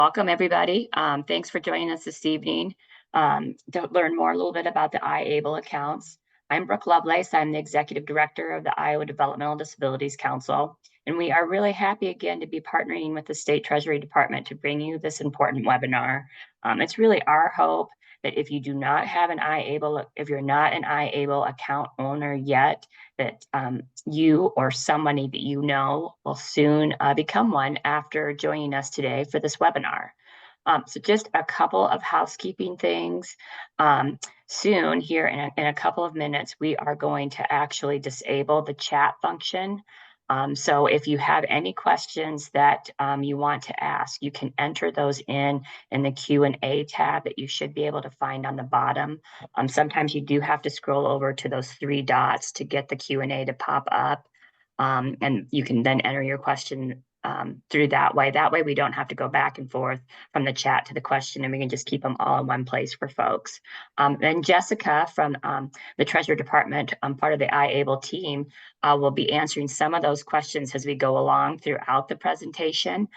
Welcome, everybody. Thanks for joining us this evening to learn more a little bit about the IAble accounts. I'm Brooke Lovelace. I'm the Executive Director of the Iowa Developmental Disabilities Council, and we are really happy again to be partnering with the State Treasury Department to bring you this important webinar. It's really our hope that if you do not have an IAble, if you're not an IAble account owner yet, that you or somebody that you know will soon become one after joining us today for this webinar. So just a couple of housekeeping things. Soon, here in a couple of minutes, we are going to actually disable the chat function. So if you have any questions that you want to ask, you can enter those in the Q&A tab that you should be able to find on the bottom. Sometimes you do have to scroll over to those three dots to get the Q&A to pop up. And you can then enter your question through that way. That way we don't have to go back and forth from the chat to the question, and we can just keep them all in one place for folks. And Jessica from the Treasury Department, part of the IAble team, will be answering some of those questions as we go along throughout the presentation.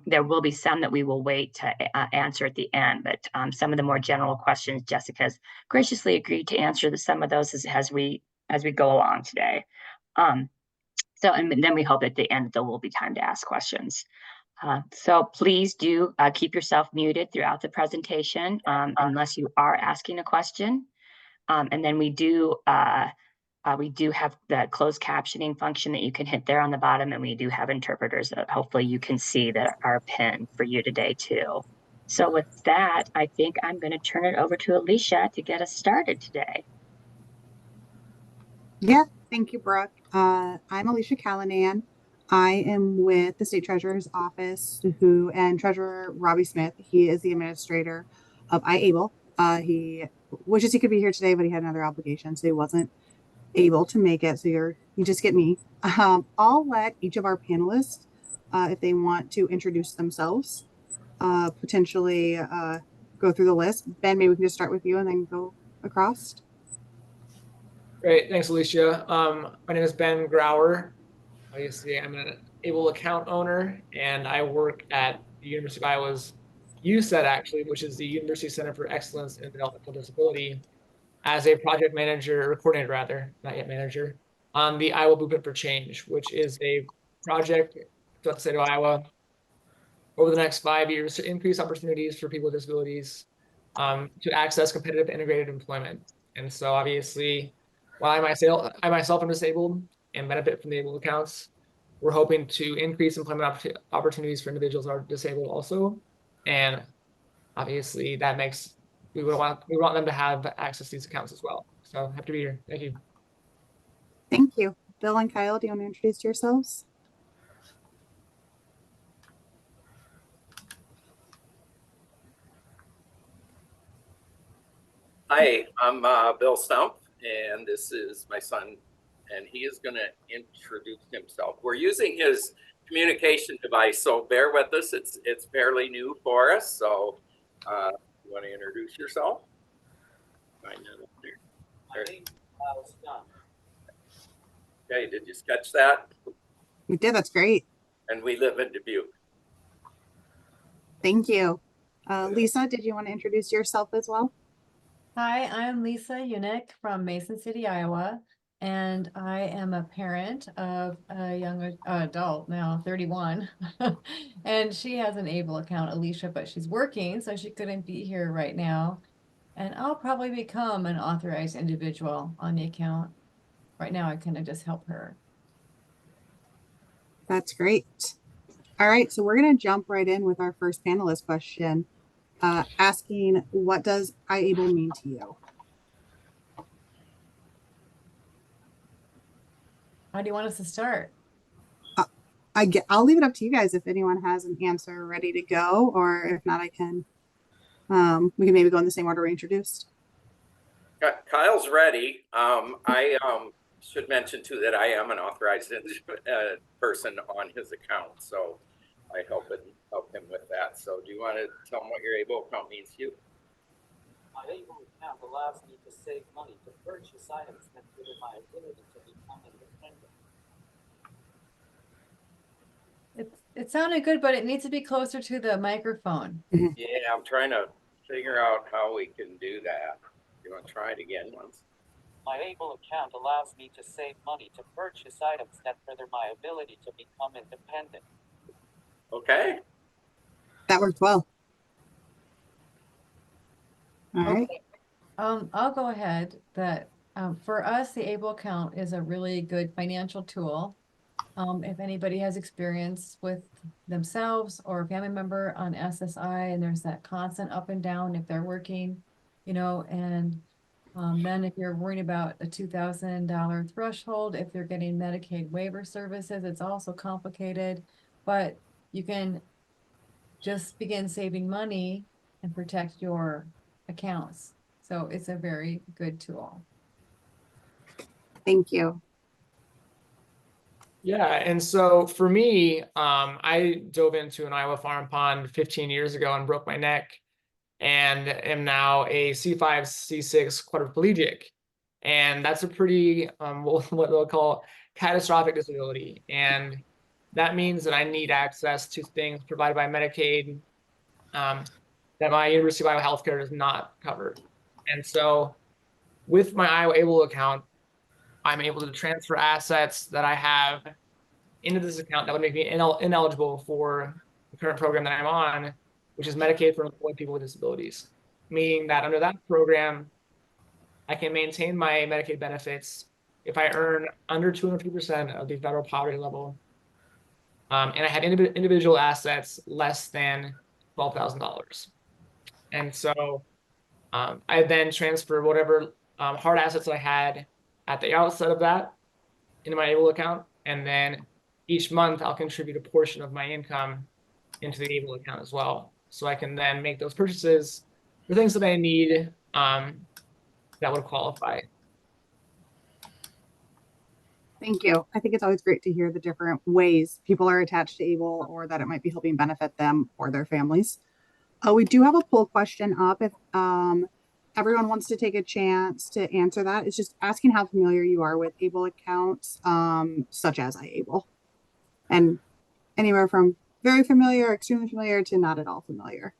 There will be some that we will wait to answer at the end, but some of the more general questions, Jessica's graciously agreed to answer some of those as we go along today. And then we hope at the end there will be time to ask questions. So please do keep yourself muted throughout the presentation unless you are asking a question. And then we do have the closed captioning function that you can hit there on the bottom, and we do have interpreters that hopefully you can see that are pinned for you today too. So with that, I think I'm going to turn it over to Alicia to get us started today. Yeah, thank you, Brooke. I'm Alicia Callanan. I am with the State Treasurer's Office, and Treasurer Robbie Smith. He is the administrator of IAble. He wishes he could be here today, but he had another obligation, so he wasn't able to make it. So you just get me. I'll let each of our panelists, if they want to introduce themselves, potentially go through the list. Ben, maybe we can just start with you and then go across. Great, thanks, Alicia. My name is Ben Grauer. Obviously, I'm an IAble account owner, and I work at the University of Iowa's UCED, actually, which is the University Center for Excellence in Developmental Disability, as a project manager, or coordinator rather, not yet manager, on the Iowa Blueprint for Change, which is a project throughout the state of Iowa over the next 5 years to increase opportunities for people with disabilities to access competitive integrated employment. And so obviously, while I myself am disabled and benefit from the ABLE accounts, we're hoping to increase employment opportunities for individuals who are disabled also. And obviously that makes, we want them to have access to these accounts as well. So happy to be here. Thank you. Thank you. Bill and Kyle, do you want to introduce yourselves? Hi, I'm Bill Stump, and this is my son, and he is going to introduce himself. We're using his communication device, so bear with us. It's fairly new for us. So you want to introduce yourself? Find that up there. My name is Stump. Okay, did you sketch that? We did. That's great. And we live in Dubuque. Thank you. Lisa, did you want to introduce yourself as well? Hi, I'm Lisa Unick from Mason City, Iowa, and I am a parent of a young adult, now 31, and she has an ABLE account, Alicia, but she's working, so she couldn't be here right now. And I'll probably become an authorized individual on the account. Right now, I kind of just help her. That's great. All right, so we're going to jump right in with our first panelist question. Asking, what does IAble mean to you? How do you want us to start? I'll leave it up to you guys if anyone has an answer ready to go, or if not, I can. We can maybe go in the same order we introduced. Kyle's ready. I should mention too that I am an authorized person on his account, so I help him with that. So do you want to tell him what your ABLE account means to you? My ABLE account allows me to save money to purchase items that give my ability to become independent. It sounded good, but it needs to be closer to the microphone. Yeah, I'm trying to figure out how we can do that. You want to try it again once? My IAble account allows me to save money to purchase items that further my ability to become independent. Okay. That worked well. All right. Okay. I'll go ahead that for us, the Able account is a really good financial tool. If anybody has experience with themselves or a family member on SSI and there's that constant up and down if they're working, and then if you're worried about a $2,000 threshold, if you're getting Medicaid waiver services, it's also complicated, but you can just begin saving money and protect your accounts. So it's a very good tool. Thank you. Yeah, and so for me, I dove into an Iowa farm pond 15 years ago and broke my neck, and am now a C5, C6 quadriplegic, and that's a pretty what they'll call catastrophic disability, and that means that I need access to things provided by Medicaid that my University of Iowa healthcare does not cover, and so with my IAble account, I'm able to transfer assets that I have into this account that would make me ineligible for the current program that I'm on, which is Medicaid for employed people with disabilities. Meaning that under that program, I can maintain my Medicaid benefits if I earn under 250% of the federal poverty level, and I have individual assets less than $12,000. And so I then transfer whatever hard assets I had at the outset of that into my IAble account, and then each month I'll contribute a portion of my income into the IAble account as well. So I can then make those purchases for things that I need that would qualify. Thank you. I think it's always great to hear the different ways people are attached to ABLE or that it might be helping benefit them or their families. We do have a poll question up if everyone wants to take a chance to answer that. It's just asking how familiar you are with ABLE accounts, such as IAble. And anywhere from very familiar, extremely familiar to not at all familiar.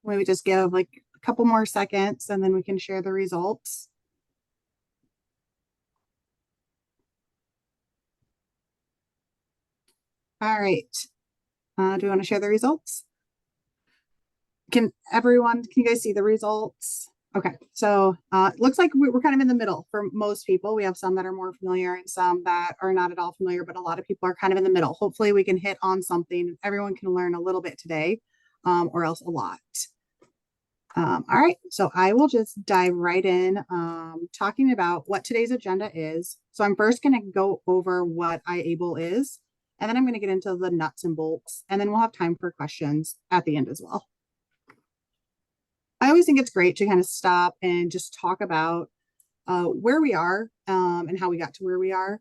Maybe just give like a couple more seconds and then we can share the results. All right. Do you want to share the results? Can you guys see the results? Okay, so it looks like we're kind of in the middle for most people. We have some that are more familiar and some that are not at all familiar, but a lot of people are kind of in the middle. Hopefully we can hit on something. Everyone can learn a little bit today, or else a lot. All right, so I will just dive right in talking about what today's agenda is. So I'm first going to go over what IAble is, and then I'm going to get into the nuts and bolts, and then we'll have time for questions at the end as well. I always think it's great to kind of stop and just talk about where we are and how we got to where we are.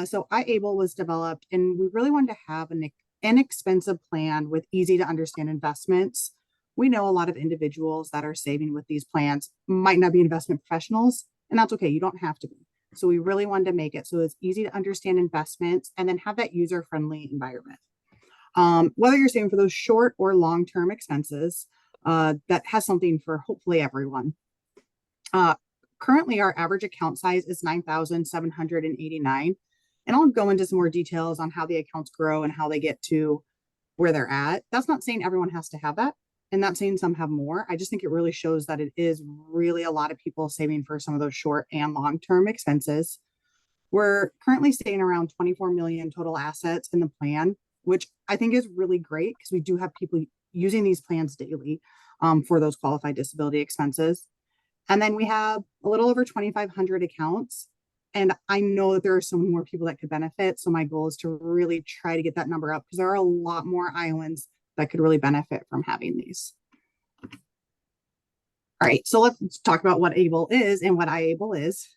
So IAble was developed, and we really wanted to have an inexpensive plan with easy to understand investments. We know a lot of individuals that are saving with these plans might not be investment professionals, and that's okay. You don't have to be. So we really wanted to make it so it's easy to understand investments and then have that user-friendly environment. Whether you're saving for those short or long-term expenses, that has something for hopefully everyone. Currently, our average account size is 9,789. And I'll go into some more details on how the accounts grow and how they get to where they're at. That's not saying everyone has to have that, and not saying some have more. I just think it really shows that it is really a lot of people saving for some of those short and long-term expenses. We're currently staying around 24 million total assets in the plan, which I think is really great because we do have people using these plans daily for those qualified disability expenses. And then we have a little over 2,500 accounts. And I know that there are so many more people that could benefit. So my goal is to really try to get that number up because there are a lot more Iowans that could really benefit from having these. All right, so let's talk about what ABLE is and what IAble is.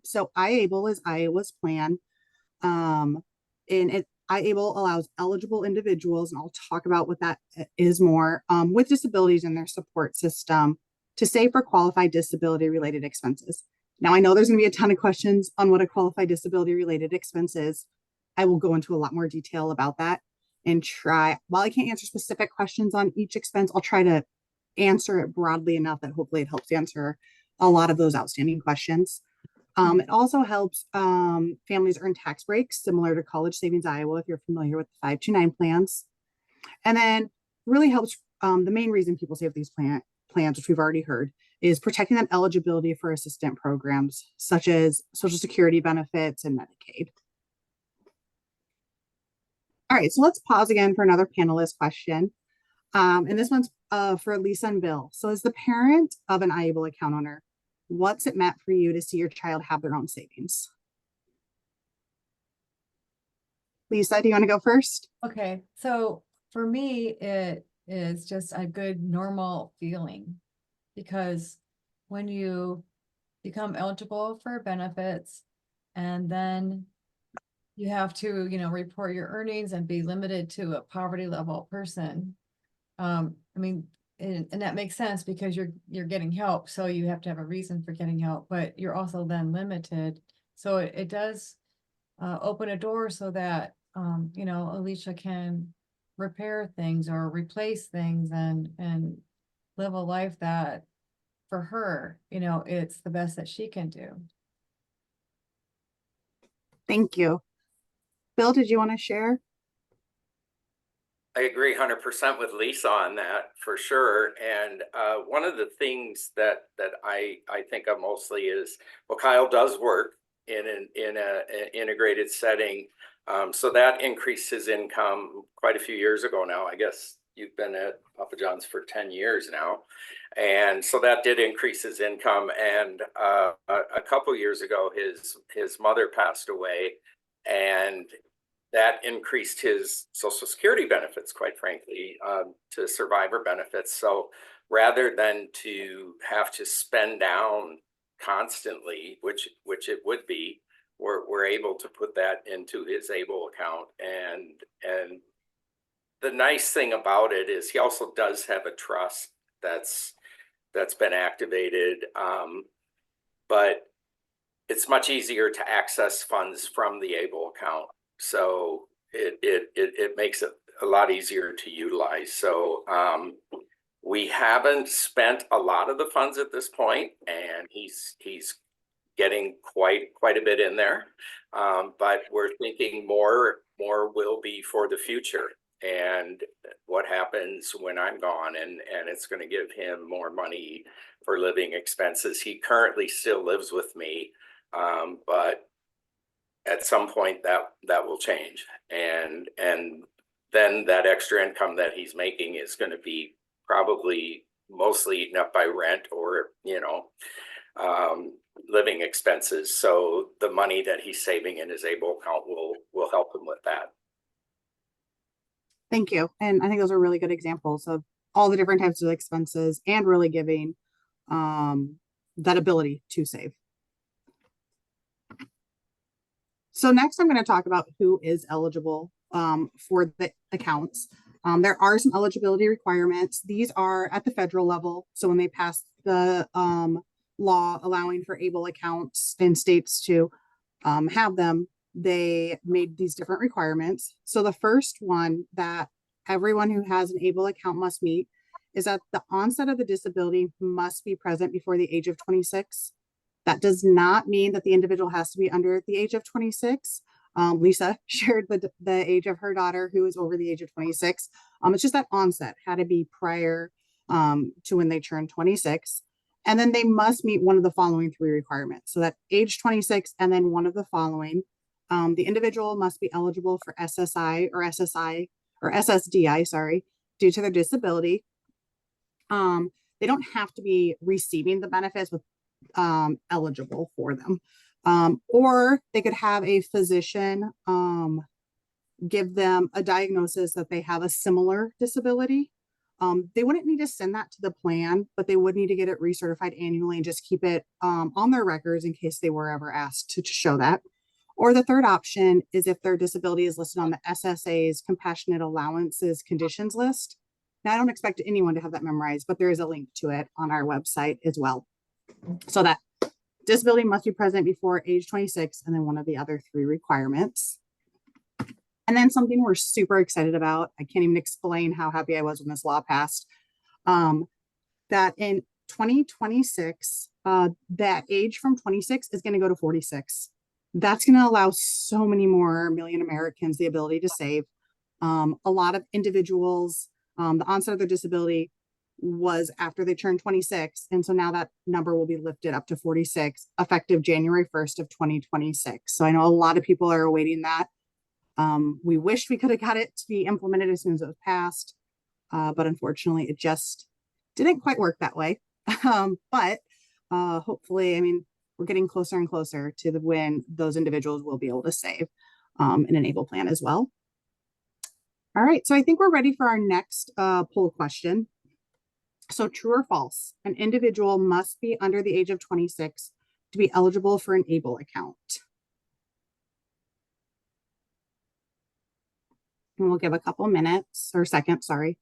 So IAble is Iowa's plan. And IAble allows eligible individuals, and I'll talk about what that is more, with disabilities in their support system to save for qualified disability related expenses. Now, I know there's going to be a ton of questions on what a qualified disability related expense is. I will go into a lot more detail about that and try, while I can't answer specific questions on each expense, I'll try to answer it broadly enough that hopefully it helps answer a lot of those outstanding questions. It also helps families earn tax breaks, similar to College Savings Iowa, if you're familiar with the 529 plans. And then really helps, the main reason people save these plans, which we've already heard, is protecting them eligibility for assistant programs, such as Social Security benefits and Medicaid. All right, so let's pause again for another panelist question. And this one's for Lisa and Bill. So as the parent of an IAble account owner, what's it meant for you to see your child have their own savings? Lisa, do you want to go first? Okay, so for me, it is just a good normal feeling, because when you become eligible for benefits and then you have to, report your earnings and be limited to a poverty level person. I mean, and that makes sense because you're getting help, so you have to have a reason for getting help, but you're also then limited. So it does open a door so that Alicia can repair things or replace things and live a life that for her, it's the best that she can do. Thank you. Bill, did you want to share? I agree 100% with Lisa on that for sure. And one of the things that I think of mostly is, well, Kyle does work in an integrated setting. So that increased his income quite a few years ago now. I guess you've been at Papa John's for 10 years now. And so that did increase his income. And a couple years ago, his mother passed away, and that increased his Social Security benefits, quite frankly, to survivor benefits. So rather than to have to spend down constantly, which it would be, we're able to put that into his IAble account. And the nice thing about it is he also does have a trust that's been activated, but it's much easier to access funds from the IAble account. So it makes it a lot easier to utilize. So we haven't spent a lot of the funds at this point, and he's getting quite a bit in there. But we're thinking more will be for the future, and what happens when I'm gone, and it's going to give him more money for living expenses. He currently still lives with me, but at some point that will change, and then that extra income that he's making is going to be probably mostly eaten up by rent or living expenses. So the money that he's saving in his IAble account will help him with that. Thank you. And I think those are really good examples of all the different types of expenses and really giving that ability to save. So next I'm going to talk about who is eligible for the accounts. There are some eligibility requirements. These are at the federal level. So when they passed the law allowing for IAble accounts in states to have them, they made these different requirements. So the first one that everyone who has an IAble account must meet is that the onset of the disability must be present before the age of 26. That does not mean that the individual has to be under the age of 26. Lisa shared the age of her daughter who is over the age of 26. It's just that onset had to be prior to when they turned 26. And then they must meet one of the following three requirements. So that age 26 and then one of the following. The individual must be eligible for SSI or SSDI, sorry, due to their disability. They don't have to be receiving the benefits, but eligible for them. Or they could have a physician give them a diagnosis that they have a similar disability. They wouldn't need to send that to the plan, but they would need to get it recertified annually and just keep it on their records in case they were ever asked to show that. Or the third option is if their disability is listed on the SSA's Compassionate Allowances Conditions list. Now, I don't expect anyone to have that memorized, but there is a link to it on our website as well. So that disability must be present before age 26, and then one of the other 3 requirements. And then something we're super excited about, I can't even explain how happy I was when this law passed, that in 2026, that age from 26 is going to go to 46. That's going to allow so many more million Americans the ability to save. A lot of individuals, the onset of their disability was after they turned 26. And so now that number will be lifted up to 46 effective January 1st of 2026. So I know a lot of people are awaiting that. We wished we could have got it to be implemented as soon as it was passed. But unfortunately, it just didn't quite work that way. But hopefully, I mean, we're getting closer and closer to when those individuals will be able to save in an ABLE plan as well. All right, so I think we're ready for our next poll question. So true or false, an individual must be under the age of 26 to be eligible for an ABLE account. And we'll give a couple minutes or seconds, sorry.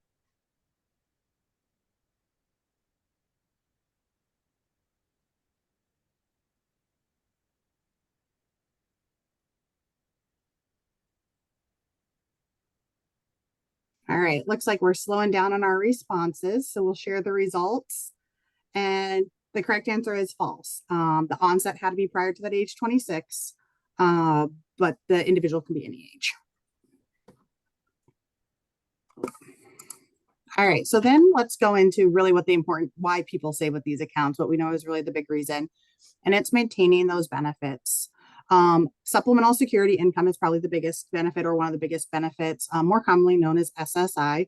All right, looks like we're slowing down on our responses. So we'll share the results. And the correct answer is false. The onset had to be prior to that age 26, but the individual can be any age. All right, so then let's go into really why people save with these accounts, what we know is really the big reason, and it's maintaining those benefits. Supplemental security income is probably the biggest benefit or one of the biggest benefits, more commonly known as SSI.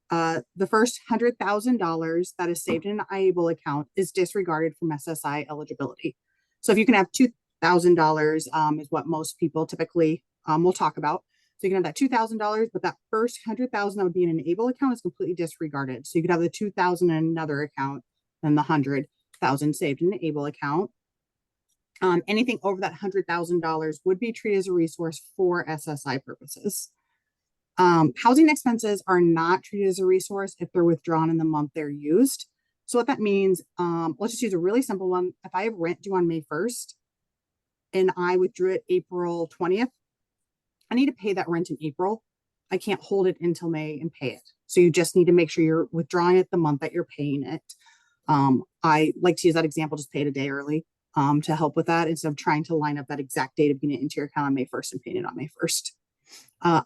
The first $100,000 that is saved in an IAble account is disregarded from SSI eligibility. So if you can have $2,000 is what most people typically will talk about. So you can have that $2,000, but that first $100,000 that would be in an ABLE account is completely disregarded. So you could have the $2,000 in another account and the $100,000 saved in an ABLE account. Anything over that $100,000 would be treated as a resource for SSI purposes. Housing expenses are not treated as a resource if they're withdrawn in the month they're used. So what that means, let's just use a really simple one. If I have rent due on May 1st and I withdrew it April 20th, I need to pay that rent in April. I can't hold it until May and pay it. So you just need to make sure you're withdrawing it the month that you're paying it. I like to use that example, just pay it a day early to help with that instead of trying to line up that exact date of getting it into your account on May 1st and paying it on May 1st.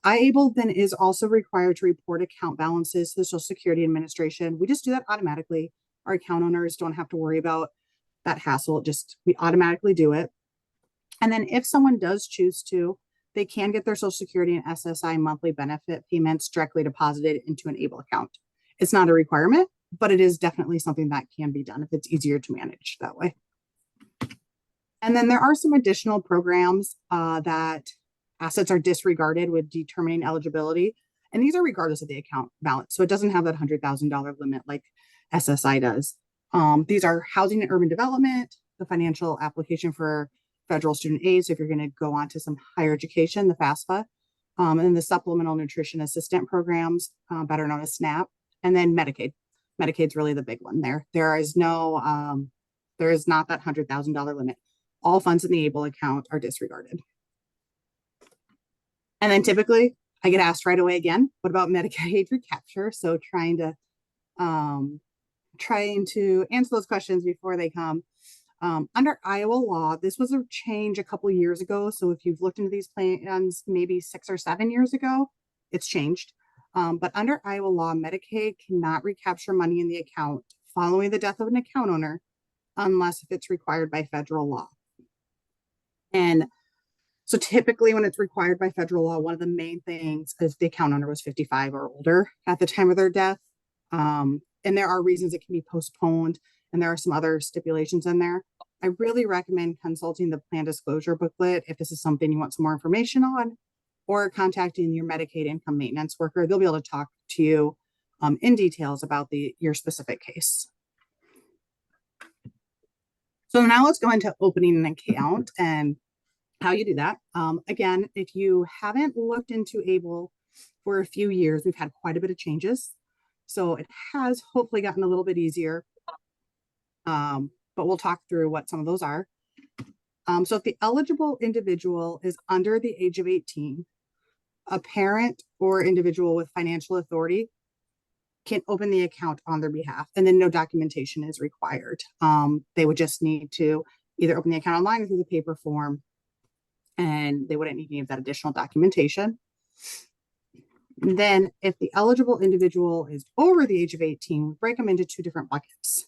IAble then is also required to report account balances to the Social Security Administration. We just do that automatically. Our account owners don't have to worry about that hassle. We automatically do it. And then if someone does choose to, they can get their Social Security and SSI monthly benefit payments directly deposited into an ABLE account. It's not a requirement, but it is definitely something that can be done if it's easier to manage that way. And then there are some additional programs that assets are disregarded with determining eligibility. And these are regardless of the account balance. So it doesn't have that $100,000 limit like SSI does. These are housing and urban development, the financial application for federal student aid. So if you're going to go on to some higher education, the FAFSA, and then the supplemental nutrition assistant programs, better known as SNAP, and then Medicaid. Medicaid's really the big one there. There is not that $100,000 limit. All funds in the ABLE account are disregarded. And then typically I get asked right away again, what about Medicaid recapture? So trying to answer those questions before they come. Under Iowa law, this was a change a couple of years ago. So if you've looked into these plans maybe 6 or 7 years ago, it's changed. But under Iowa law, Medicaid cannot recapture money in the account following the death of an account owner unless if it's required by federal law. And so typically when it's required by federal law, one of the main things is the account owner was 55 or older at the time of their death. And there are reasons it can be postponed, and there are some other stipulations in there. I really recommend consulting the plan disclosure booklet if this is something you want some more information on, or contacting your Medicaid income maintenance worker. They'll be able to talk to you in details about your specific case. So now let's go into opening an account. And how you do that. Again, if you haven't looked into IAble for a few years, we've had quite a bit of changes. So it has hopefully gotten a little bit easier. But we'll talk through what some of those are. So if the eligible individual is under the age of 18, a parent or individual with financial authority can open the account on their behalf, and then no documentation is required. They would just need to either open the account online or through the paper form, and they wouldn't need any of that additional documentation. And then if the eligible individual is over the age of 18, we break them into two different buckets.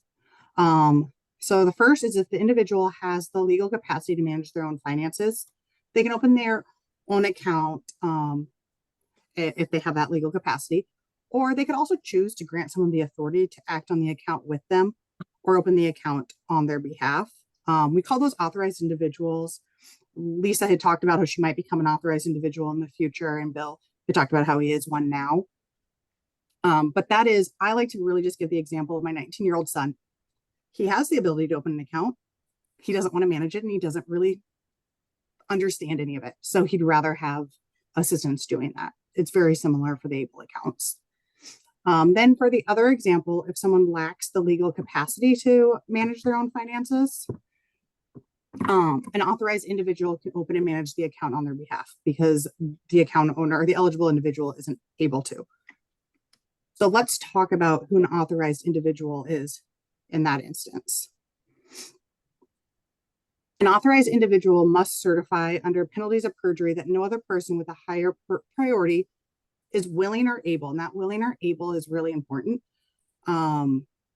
So the first is if the individual has the legal capacity to manage their own finances, they can open their own account if they have that legal capacity, or they could also choose to grant someone the authority to act on the account with them or open the account on their behalf. We call those authorized individuals. Lisa had talked about how she might become an authorized individual in the future, and Bill had talked about how he is one now. But that is, I like to really just give the example of my 19-year-old son. He has the ability to open an account. He doesn't want to manage it, and he doesn't really understand any of it. So he'd rather have assistance doing that. It's very similar for the IAble accounts. Then for the other example, if someone lacks the legal capacity to manage their own finances, an authorized individual can open and manage the account on their behalf because the account owner or the eligible individual isn't able to. So let's talk about who an authorized individual is in that instance. An authorized individual must certify under penalties of perjury that no other person with a higher priority is willing or able. And that willing or able is really important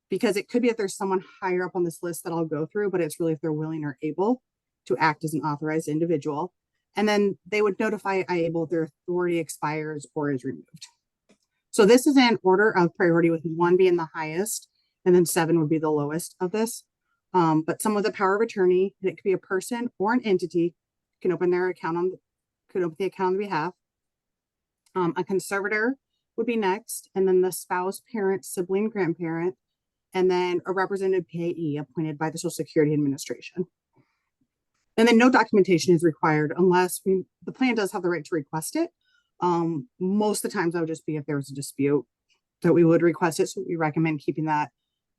because it could be if there's someone higher up on this list that I'll go through, but it's really if they're willing or able to act as an authorized individual. And then they would notify IAble if their authority expires or is removed. So this is in order of priority, with 1 being the highest, and then 7 would be the lowest of this. But someone with a power of attorney, it could be a person or an entity, can open their account could open the account on behalf. A conservator would be next, and then the spouse, parent, sibling, grandparent, and then a representative payee appointed by the Social Security Administration. And then no documentation is required unless the plan does have the right to request it. Most of the times that would just be if there was a dispute that we would request it. So we recommend keeping that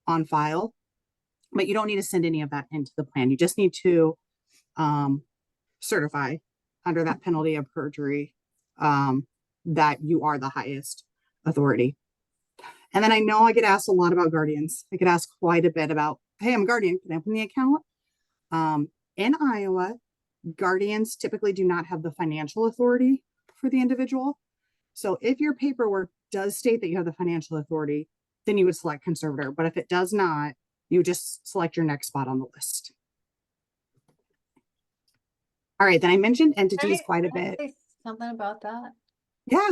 on file, but you don't need to send any of that into the plan. You just need to certify under that penalty of perjury that you are the highest authority. And then I know I get asked a lot about guardians. I get asked quite a bit about, hey, I'm a guardian, can I open the account? In Iowa, guardians typically do not have the financial authority for the individual. So if your paperwork does state that you have the financial authority, then you would select conservator. But if it does not, you just select your next spot on the list. All right, then I mentioned entities quite a bit. Say something about that. Yeah.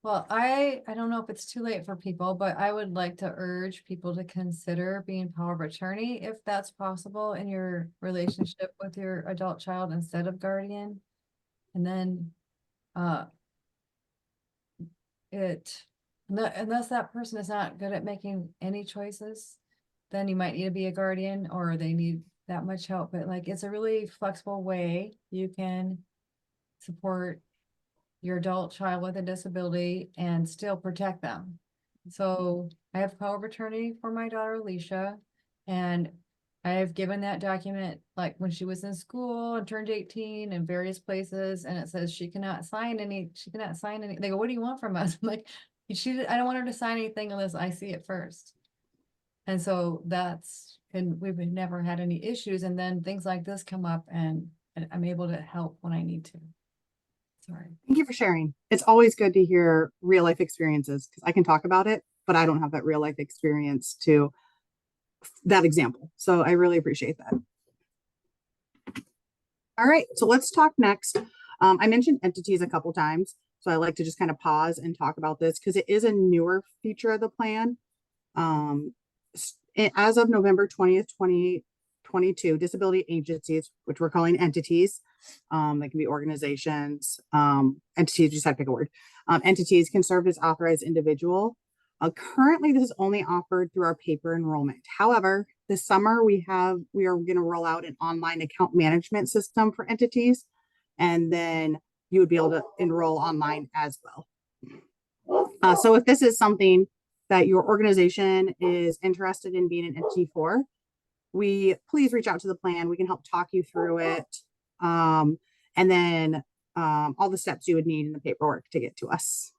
Well, I don't know if it's too late for people, but I would like to urge people to consider being power of attorney if that's possible in your relationship with your adult child instead of guardian. And then unless that person is not good at making any choices, then you might need to be a guardian or they need that much help. But like, it's a really flexible way you can support your adult child with a disability and still protect them. So I have power of attorney for my daughter, Alicia, and I have given that document like when she was in school and turned 18 in various places, and it says she cannot sign any. They go, what do you want from us? I'm like, I don't want her to sign anything unless I see it first. And so and we've never had any issues. And then things like this come up and I'm able to help when I need to. Sorry. Thank you for sharing. It's always good to hear real life experiences because I can talk about it, but I don't have that real life experience to that example. So I really appreciate that. All right, so let's talk next. I mentioned entities a couple times, so I like to just kind of pause and talk about this because it is a newer feature of the plan. As of November 20th, 2022, disability agencies, which we're calling entities, they can be organizations, entities, just had to pick a word. Entities can serve as authorized individual. Currently, this is only offered through our paper enrollment. However, this summer we are going to roll out an online account management system for entities. and then you would be able to enroll online as well. So if this is something that your organization is interested in being an entity for, please reach out to the plan. We can help talk you through it. And then all the steps you would need in the paperwork to get to us.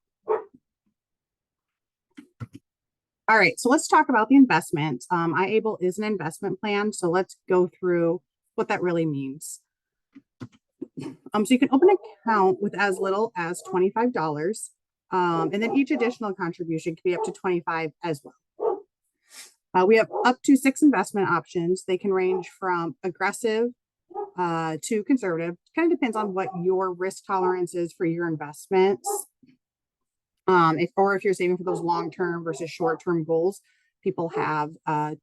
All right, so let's talk about the investment. IAble is an investment plan, so let's go through what that really means. So you can open an account with as little as $25, and then each additional contribution can be up to $25 as well. We have up to 6 investment options. They can range from aggressive to conservative. Kind of depends on what your risk tolerance is for your investments. If you're saving for those long-term versus short-term goals, people have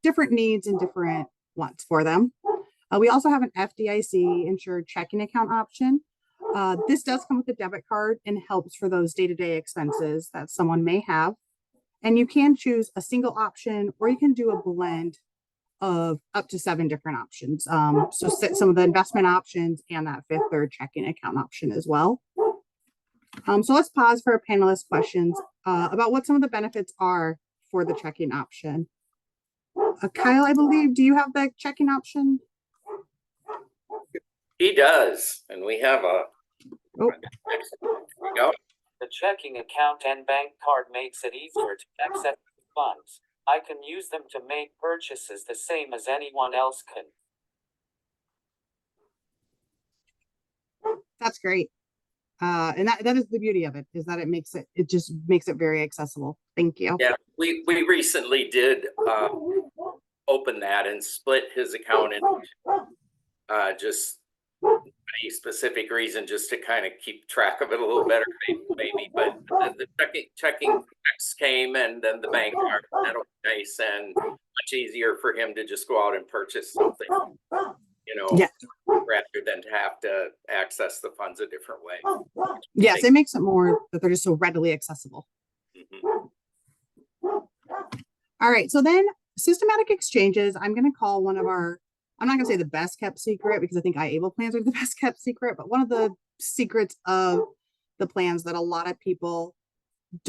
different needs and different wants for them. We also have an FDIC insured checking account option. This does come with a debit card and helps for those day-to-day expenses that someone may have. And you can choose a single option, or you can do a blend of up to 7 different options. So some of the investment options and that Fifth Third checking account option as well. So let's pause for panelist questions about what some of the benefits are for the checking option. Kyle, I believe, do you have the checking option? He does, and we have a. Oh. Here we go. The checking account and bank card makes it easier to access funds. I can use them to make purchases the same as anyone else can. That's great. And that is the beauty of it, is that it just makes it very accessible. Thank you. Yeah, we recently did open that and split his account in just a specific reason, just to kind of keep track of it a little better, maybe. But the checking checks came, and then the bank card. That'll be nice and much easier for him to just go out and purchase something, Yeah. rather than to have to access the funds a different way. Yes, it makes it more that they're just so readily accessible. Mm-hmm. All right, so then systematic exchanges, I'm going to call one of our, I'm not going to say the best kept secret, because I think IAble plans are the best kept secret, but one of the secrets of the plans that a lot of people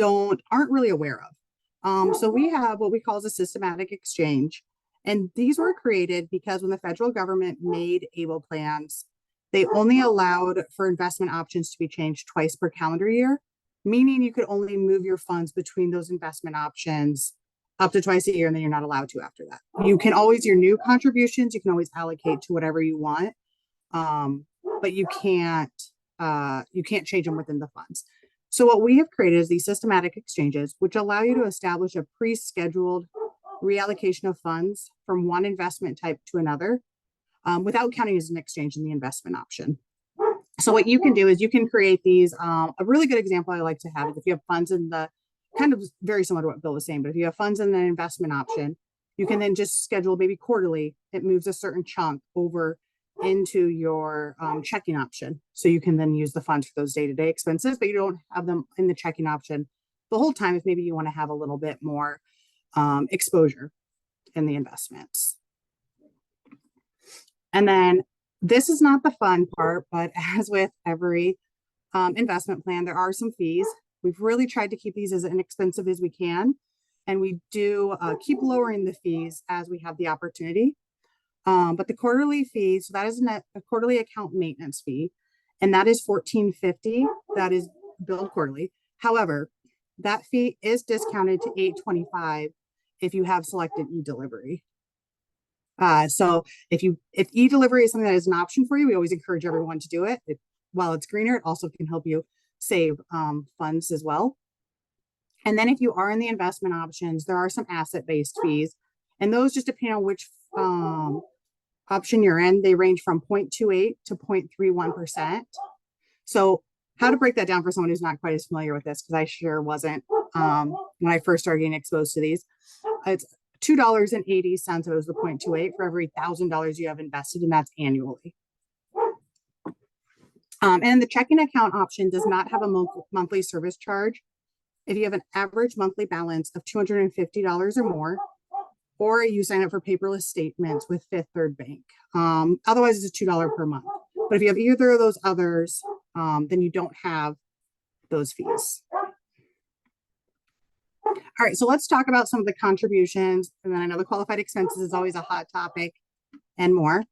aren't really aware of. So we have what we call as a systematic exchange. And these were created because when the federal government made ABLE plans, they only allowed for investment options to be changed twice per calendar year, meaning you could only move your funds between those investment options up to twice a year, and then you're not allowed to after that. You can always, your new contributions, you can always allocate to whatever you want, but you can't change them within the funds. So what we have created is these systematic exchanges, which allow you to establish a pre-scheduled reallocation of funds from one investment type to another, without counting as an exchange in the investment option. So what you can do is you can create these. A really good example I like to have is if you have funds in the, kind of very similar to what Bill was saying, but if you have funds in the investment option, you can then just schedule maybe quarterly. It moves a certain chunk over into your checking option. So you can then use the funds for those day-to-day expenses, but you don't have them in the checking option the whole time if maybe you want to have a little bit more exposure in the investments. And then this is not the fun part, but as with every investment plan, there are some fees. We've really tried to keep these as inexpensive as we can. And we do keep lowering the fees as we have the opportunity. But the quarterly fee, so that is a quarterly account maintenance fee, and that is $14.50. That is billed quarterly. However, that fee is discounted to $8.25 if you have selected e-delivery. So if e-delivery is something that is an option for you, we always encourage everyone to do it. While it's greener, it also can help you save funds as well. And then if you are in the investment options, there are some asset-based fees, and those just depend on which option you're in. They range from 0.28 to 0.31%. So how to break that down for someone who's not quite as familiar with this, because I sure wasn't when I first started getting exposed to these. It's $2.80 if it was the 0.28 for every $1,000 you have invested, and that's annually. And the checking account option does not have a monthly service charge if you have an average monthly balance of $250 or more, or you sign up for paperless statements with Fifth Third Bank. Otherwise, it's $2 per month. But if you have either of those others, then you don't have those fees. All right, so let's talk about some of the contributions. And then I know the qualified expenses is always a hot topic and more.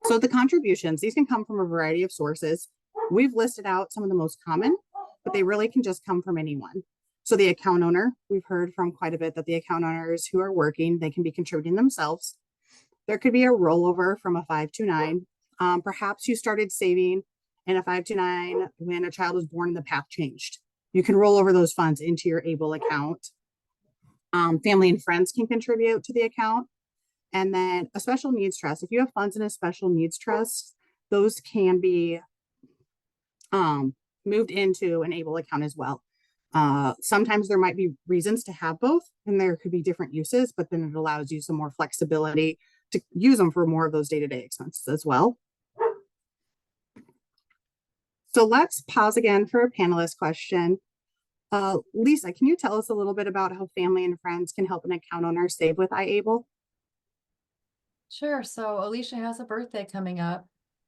So the contributions, these can come from a variety of sources. We've listed out some of the most common, but they really can just come from anyone. So the account owner, we've heard from quite a bit that the account owners who are working, they can be contributing themselves. There could be a rollover from a 529. Perhaps you started saving in a 529 when a child was born and the path changed. You can roll over those funds into your IAble account. Family and friends can contribute to the account. And then a special needs trust. If you have funds in a special needs trust, those can be moved into an IAble account as well. Sometimes there might be reasons to have both, and there could be different uses, but then it allows you some more flexibility to use them for more of those day-to-day expenses as well. So let's pause again for a panelist question. Lisa, can you tell us a little bit about how family and friends can help an account owner save with IAble? Sure. So Alicia has a birthday coming up.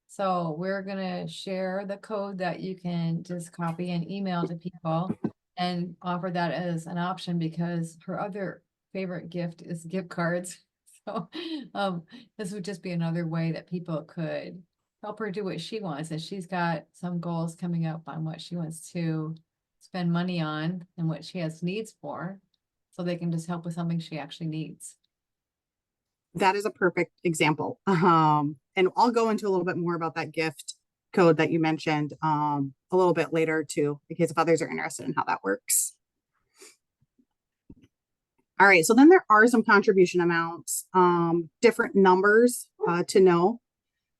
So we're gonna share the code that you can just copy and email to people and offer that as an option because her other favorite gift is gift cards. So this would just be another way that people could help her do what she wants. And she's got some goals coming up on what she wants to spend money on and what she has needs for. So they can just help with something she actually needs. That is a perfect example. And I'll go into a little bit more about that gift code that you mentioned a little bit later too, because if others are interested in how that works. All right, so then there are some contribution amounts, different numbers to know.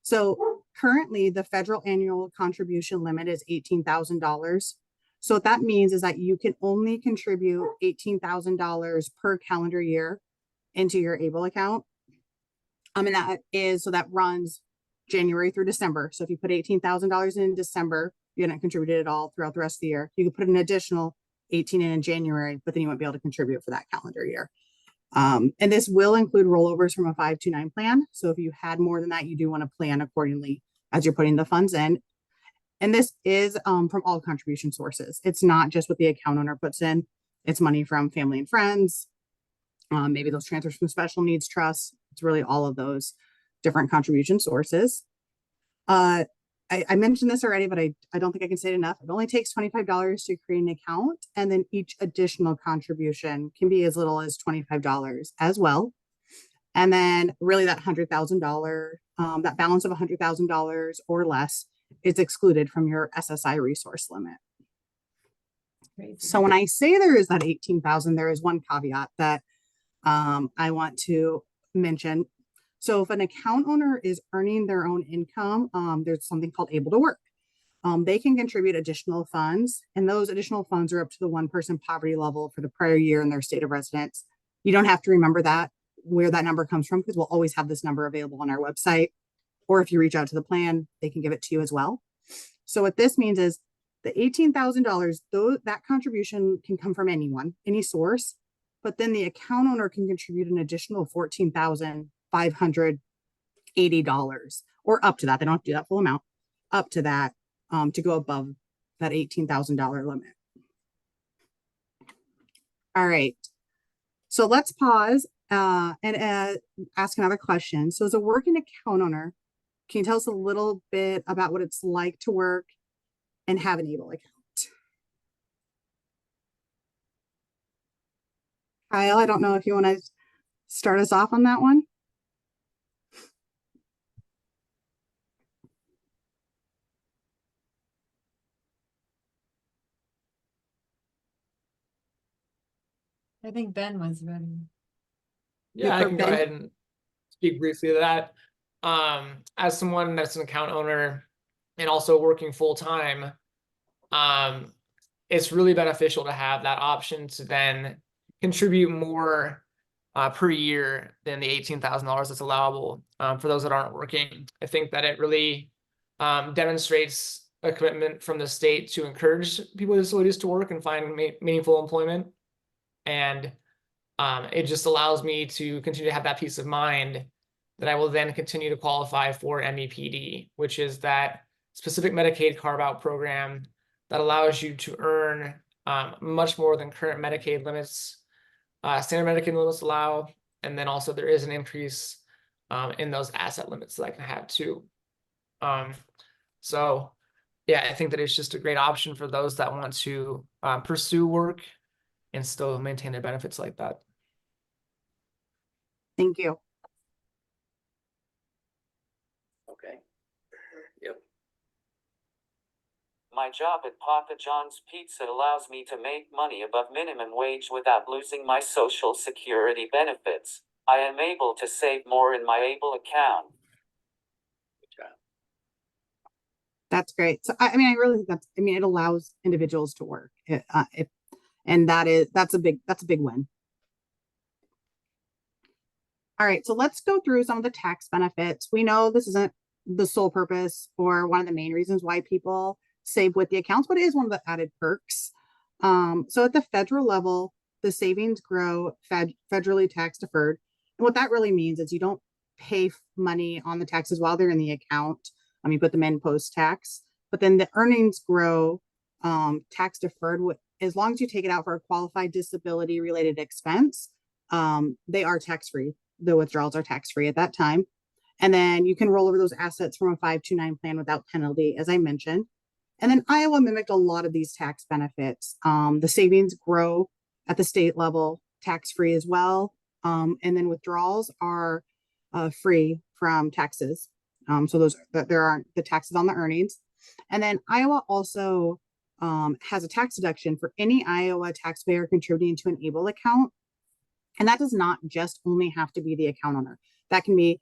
So currently the federal annual contribution limit is $18,000. So what that means is that you can only contribute $18,000 per calendar year into your IAble account. And that is, so that runs January through December. So if you put $18,000 in December, you didn't contribute at all throughout the rest of the year. You could put an additional 18 in January, but then you won't be able to contribute for that calendar year. And this will include rollovers from a 529 plan. So if you had more than that, you do want to plan accordingly as you're putting the funds in. And this is from all contribution sources. It's not just what the account owner puts in. It's money from family and friends, maybe those transfers from special needs trusts. It's really all of those different contribution sources. I mentioned this already, but I don't think I can say it enough. It only takes $25 to create an account, and then each additional contribution can be as little as $25 as well. And then really that $100,000, that balance of $100,000 or less is excluded from your SSI resource limit. Crazy. So when I say there is that 18,000, there is one caveat that I want to mention. So if an account owner is earning their own income, there's something called Able to Work. They can contribute additional funds, and those additional funds are up to the one-person poverty level for the prior year in their state of residence. You don't have to remember that, where that number comes from, because we'll always have this number available on our website. Or if you reach out to the plan, they can give it to you as well. So what this means is the $18,000, that contribution can come from anyone, any source, but then the account owner can contribute an additional $14,580 or up to that. They don't have to do that full amount, up to that to go above that $18,000 limit. All right. So let's pause and ask another question. So as a working account owner, can you tell us a little bit about what it's like to work and have an IAble account? Kyle, I don't know if you want to start us off on that one. I think Ben was ready. Yeah, I can go Ben. ahead and speak briefly to that. As someone that's an account owner and also working full time, it's really beneficial to have that option to then contribute more per year than the $18,000 that's allowable for those that aren't working. I think that it really demonstrates a commitment from the state to encourage people with disabilities to work and find meaningful employment. And it just allows me to continue to have that peace of mind then I will then continue to qualify for MEPD, which is that specific Medicaid carve-out program that allows you to earn much more than current Medicaid limits, standard Medicaid limits allow, and then also there is an increase in those asset limits that I can have too. So yeah, I think that it's just a great option for those that want to pursue work and still maintain their benefits like that. Thank you. Okay. Yep. My job at Papa John's Pizza allows me to make money above minimum wage without losing my Social Security benefits. I am able to save more in my IAble account. Good job. That's great. So I mean, I really think that's, I mean, it allows individuals to work. And that's a big win. All right, so let's go through some of the tax benefits. We know this isn't the sole purpose or one of the main reasons why people save with the accounts, but it is one of the added perks. So at the federal level, the savings grow federally tax deferred. And what that really means is you don't pay money on the taxes while they're in the account. You put them in post-tax, but then the earnings grow tax deferred as long as you take it out for a qualified disability related expense. They are tax-free. The withdrawals are tax-free at that time. And then you can roll over those assets from a 529 plan without penalty, as I mentioned. And then Iowa mimicked a lot of these tax benefits. The savings grow at the state level, tax-free as well. And then withdrawals are free from taxes. So there aren't the taxes on the earnings. And then Iowa also has a tax deduction for any Iowa taxpayer contributing to an IAble account. And that does not just only have to be the account owner. That can be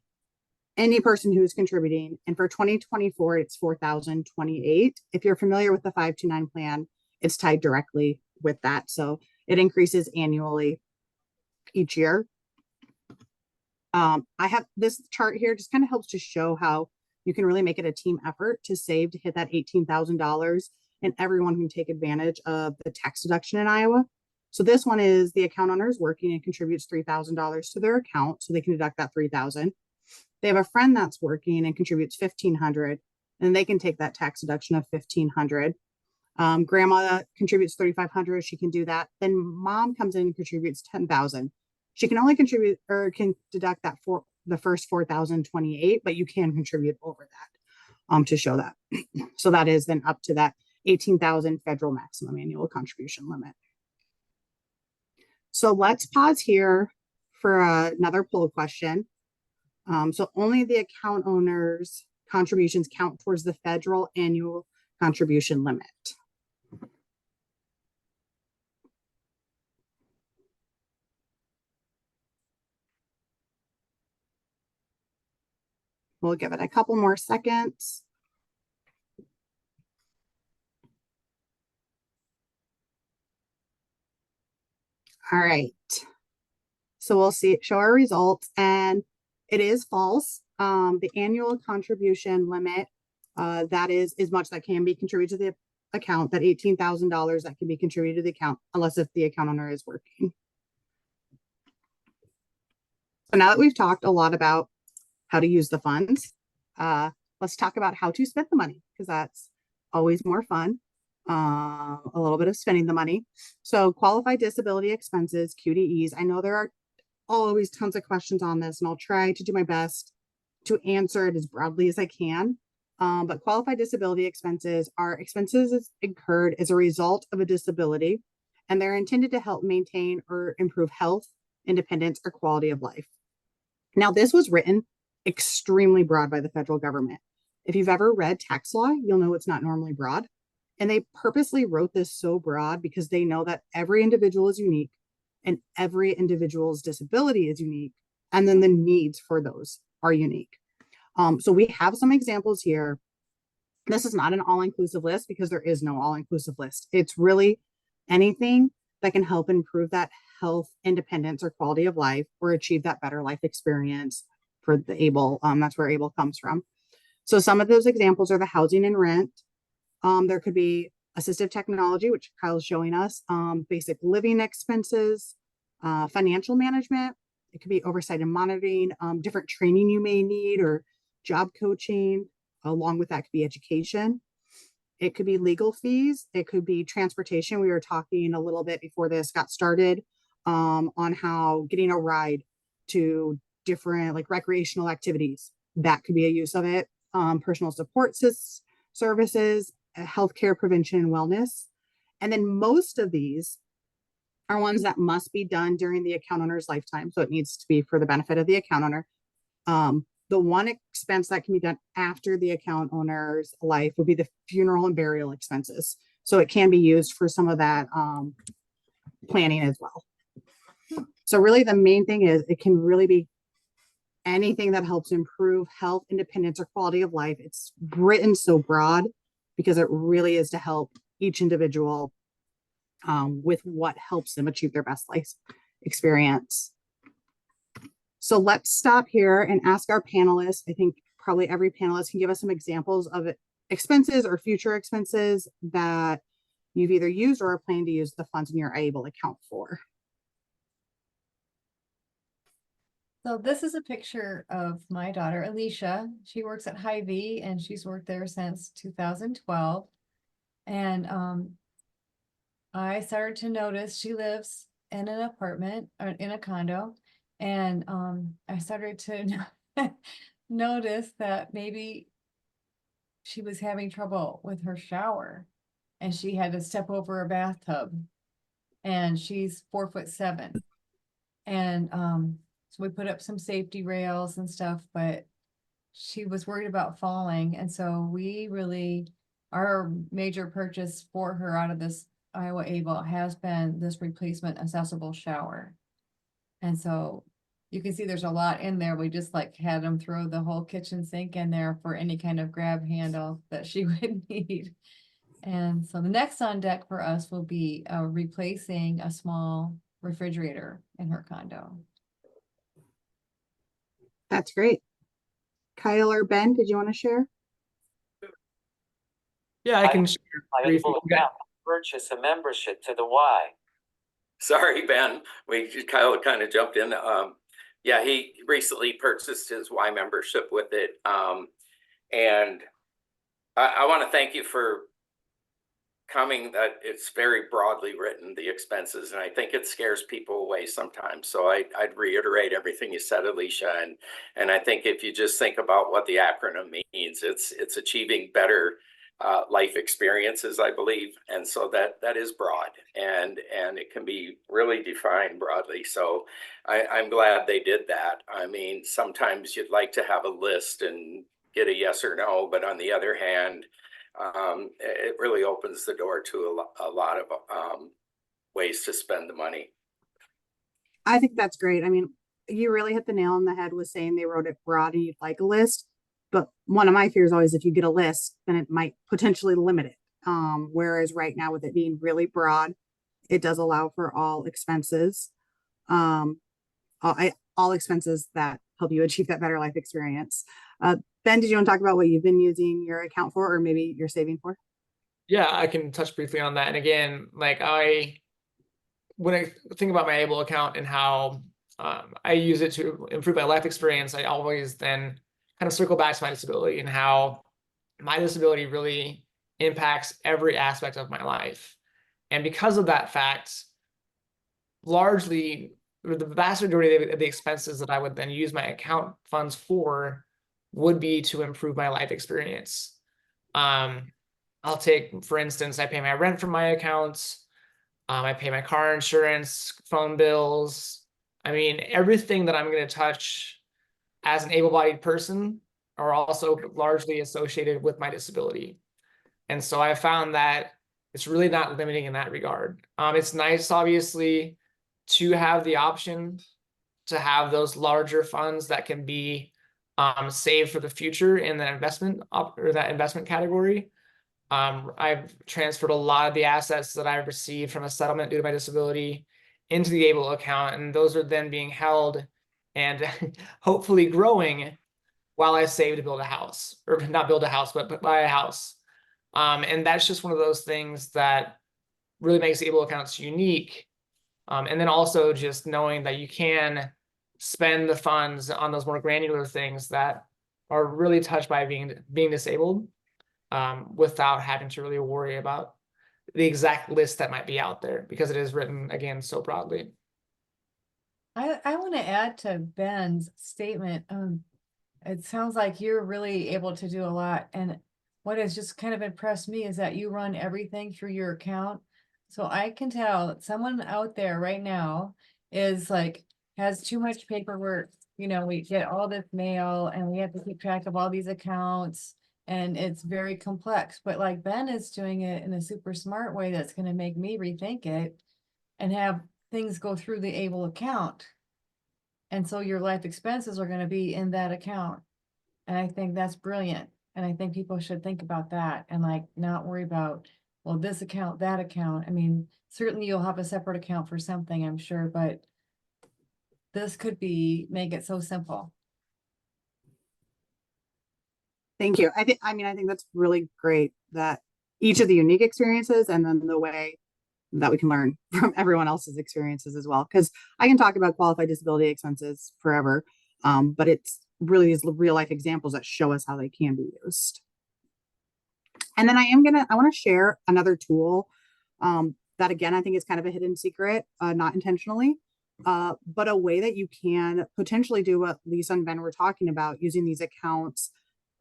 any person who's contributing. And for 2024, it's $4,028. If you're familiar with the 529 plan, it's tied directly with that. So it increases annually each year. I have this chart here, just kind of helps to show how you can really make it a team effort to save to hit that $18,000, and everyone can take advantage of the tax deduction in Iowa. So this one is the account owner is working and contributes $3,000 to their account, so they can deduct that $3,000. They have a friend that's working and contributes $1,500, and they can take that tax deduction of $1,500. Grandma contributes $3,500. She can do that. Then mom comes in and contributes $10,000. She can only contribute or can deduct that for the first $4,028, but you can contribute over that to show that. So that is then up to that $18,000 federal maximum annual contribution limit. So let's pause here for another poll question. So only the account owner's contributions count towards the federal annual contribution limit. We'll give it a couple more seconds. All right. So we'll show our results, and it is false. The annual contribution limit, that is much that can be contributed to the account, that $18,000 that can be contributed to the account, unless if the account owner is working. So now that we've talked a lot about how to use the funds, let's talk about how to spend the money, because that's always more fun. A little bit of spending the money. So qualified disability expenses, QDEs. I know there are always tons of questions on this, and I'll try to do my best to answer it as broadly as I can. But qualified disability expenses are expenses incurred as a result of a disability, and they're intended to help maintain or improve health, independence, or quality of life. Now, this was written extremely broad by the federal government. If you've ever read tax law, you'll know it's not normally broad. And they purposely wrote this so broad because they know that every individual is unique and every individual's disability is unique. And then the needs for those are unique. So we have some examples here. This is not an all-inclusive list because there is no all-inclusive list. It's really anything that can help improve that health, independence, or quality of life, or achieve that better life experience for the IAble. That's where IAble comes from. So some of those examples are the housing and rent. There could be assistive technology, which Kyle's showing us, basic living expenses, financial management, It could be oversight and monitoring, different training you may need, or job coaching. Along with that could be education. It could be legal fees. It could be transportation. We were talking a little bit before this got started on how getting a ride to different like recreational activities, that could be a use of it. Personal support services, healthcare prevention and wellness. And then most of these are ones that must be done during the account owner's lifetime. So it needs to be for the benefit of the account owner. The one expense that can be done after the account owner's life would be the funeral and burial expenses. So it can be used for some of that planning as well. So really the main thing is it can really be anything that helps improve health, independence, or quality of life. It's written so broad because it really is to help each individual with what helps them achieve their best life experience. So let's stop here and ask our panelists. I think probably every panelist can give us some examples of expenses or future expenses that you've either used or are planning to use the funds in your IAble account for. So this is a picture of my daughter, Alicia. She works at Hy-Vee and she's worked there since 2012. And I started to notice she lives in an apartment or in a condo. And I started to notice that maybe she was having trouble with her shower and she had to step over a bathtub, and she's 4'7". And so we put up some safety rails and stuff, but she was worried about falling. And so our major purchase for her out of this IAble has been this replacement accessible shower. And so you can see there's a lot in there. We just like had them throw the whole kitchen sink in there for any kind of grab handle that she would need. And so the next on deck for us will be replacing a small refrigerator in her condo. That's great. Kyle or Ben, did you want to share? Yeah, I can share My briefly. IAble account purchase a membership to the Y. Sorry, Ben. Kyle kind of jumped in. Yeah, he recently purchased his Y membership with it. And I want to thank you for coming. That it's very broadly written, the expenses, and I think it scares people away sometimes. So I'd reiterate everything you said, Alicia. And I think if you just think about what the acronym means, it's achieving better life experiences, I believe. And so that is broad, and it can be really defined broadly. So I'm glad they did that. I mean, sometimes you'd like to have a list and get a yes or no, but on the other hand, it really opens the door to a lot of ways to spend the money. I think that's great. I mean, you really hit the nail on the head with saying they wrote it broad and you'd like a list. But one of my fears always, if you get a list, then it might potentially limit it. Whereas right now, with it being really broad, it does allow for all expenses, all expenses that help you achieve that better life experience. Ben, did you want to talk about what you've been using your account for, or maybe you're saving for? Yeah, I can touch briefly on that. And again, like when I think about my IAble account and how I use it to improve my life experience, I always then kind of circle back to my disability and how my disability really impacts every aspect of my life. And because of that fact, largely the vast majority of the expenses that I would then use my account funds for would be to improve my life experience. I'll take, for instance, I pay my rent from my accounts. I pay my car insurance, phone bills. I mean, everything that I'm going to touch as an able-bodied person are also largely associated with my disability. And so I found that it's really not limiting in that regard. It's nice, obviously, to have the option to have those larger funds that can be saved for the future in the investment or that investment category. I've transferred a lot of the assets that I've received from a settlement due to my disability into the IAble account, and those are then being held and hopefully growing while I save to build a house, or not build a house, but buy a house. And that's just one of those things that really makes IAble accounts unique. And then also just knowing that you can spend the funds on those more granular things that are really touched by being disabled, without having to really worry about the exact list that might be out there, because it is written, again, so broadly. I want to add to Ben's statement. It sounds like you're really able to do a lot. And what has just kind of impressed me is that you run everything through your account. So I can tell that someone out there right now is like, has too much paperwork. You know, we get all this mail and we have to keep track of all these accounts, and it's very complex. But like Ben is doing it in a super smart way that's going to make me rethink it and have things go through the ABLE account. And so your life expenses are going to be in that account. And I think that's brilliant. And I think people should think about that and like not worry about, well, this account, that account. I mean, certainly you'll have a separate account for something, I'm sure, but this could be, make it so simple. Thank you. I think that's really great that each of the unique experiences and then the way that we can learn from everyone else's experiences as well. Because I can talk about qualified disability expenses forever, but it's really these real life examples that show us how they can be used. And then I want to share another tool that again, I think is kind of a hidden secret, not intentionally, but a way that you can potentially do what Lisa and Ben were talking about, using these accounts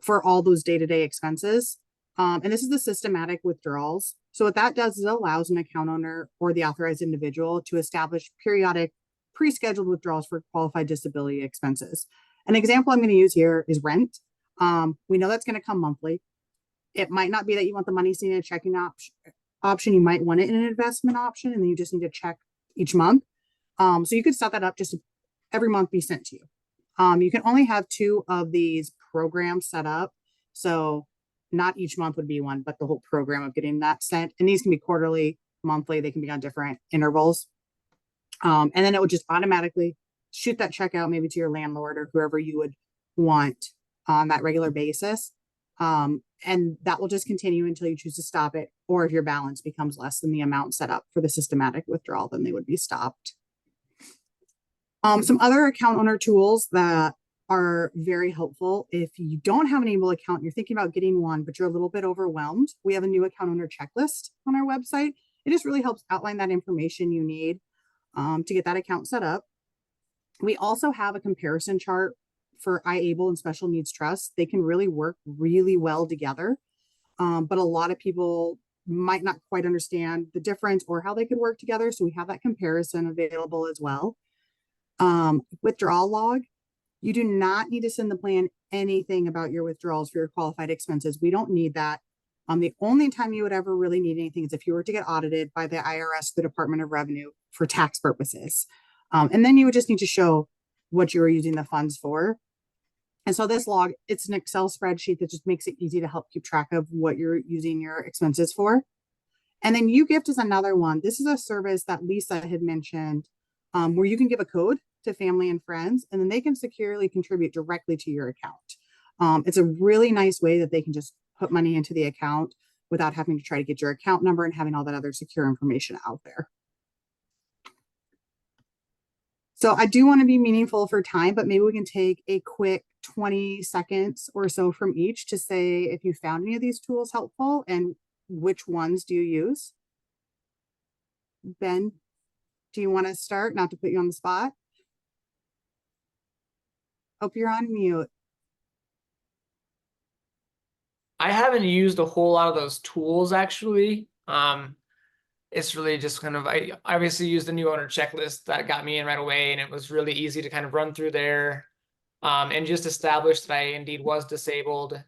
for all those day-to-day expenses. And this is the systematic withdrawals. So what that does is it allows an account owner or the authorized individual to establish periodic pre-scheduled withdrawals for qualified disability expenses. An example I'm going to use here is rent. We know that's going to come monthly. It might not be that you want the money seen in a checking option. You might want it in an investment option, and then you just need to check each month. So you could set that up just to every month be sent to you. You can only have 2 of these programs set up. So not each month would be one, but the whole program of getting that sent. And these can be quarterly, monthly, they can be on different intervals. And then it would just automatically shoot that check out maybe to your landlord or whoever you would want on that regular basis. And that will just continue until you choose to stop it, or if your balance becomes less than the amount set up for the systematic withdrawal, then they would be stopped. Some other account owner tools that are very helpful if you don't have an ABLE account, you're thinking about getting one, but you're a little bit overwhelmed. We have a new account owner checklist on our website. It just really helps outline that information you need to get that account set up. We also have a comparison chart for IAble and special needs trusts. They can really work really well together, but a lot of people might not quite understand the difference or how they could work together. So we have that comparison available as well. Withdrawal log. You do not need to send the plan anything about your withdrawals for your qualified expenses. We don't need that. The only time you would ever really need anything is if you were to get audited by the IRS, the Department of Revenue, for tax purposes. And then you would just need to show what you were using the funds for. And so this log, it's an Excel spreadsheet that just makes it easy to help keep track of what you're using your expenses for. And then UGift is another one. This is a service that Lisa had mentioned, where you can give a code to family and friends, and then they can securely contribute directly to your account. It's a really nice way that they can just put money into the account without having to try to get your account number and having all that other secure information out there. So I do want to be meaningful for time, but maybe we can take a quick 20 seconds or so from each to say if you found any of these tools helpful and which ones do you use. Ben, do you want to start? Not to put you on the spot. Hope you're on mute. I haven't used a whole lot of those tools actually. It's really just kind of, I obviously used the new owner checklist that got me in right away, and it was really easy to kind of run through there and just establish that I indeed was disabled.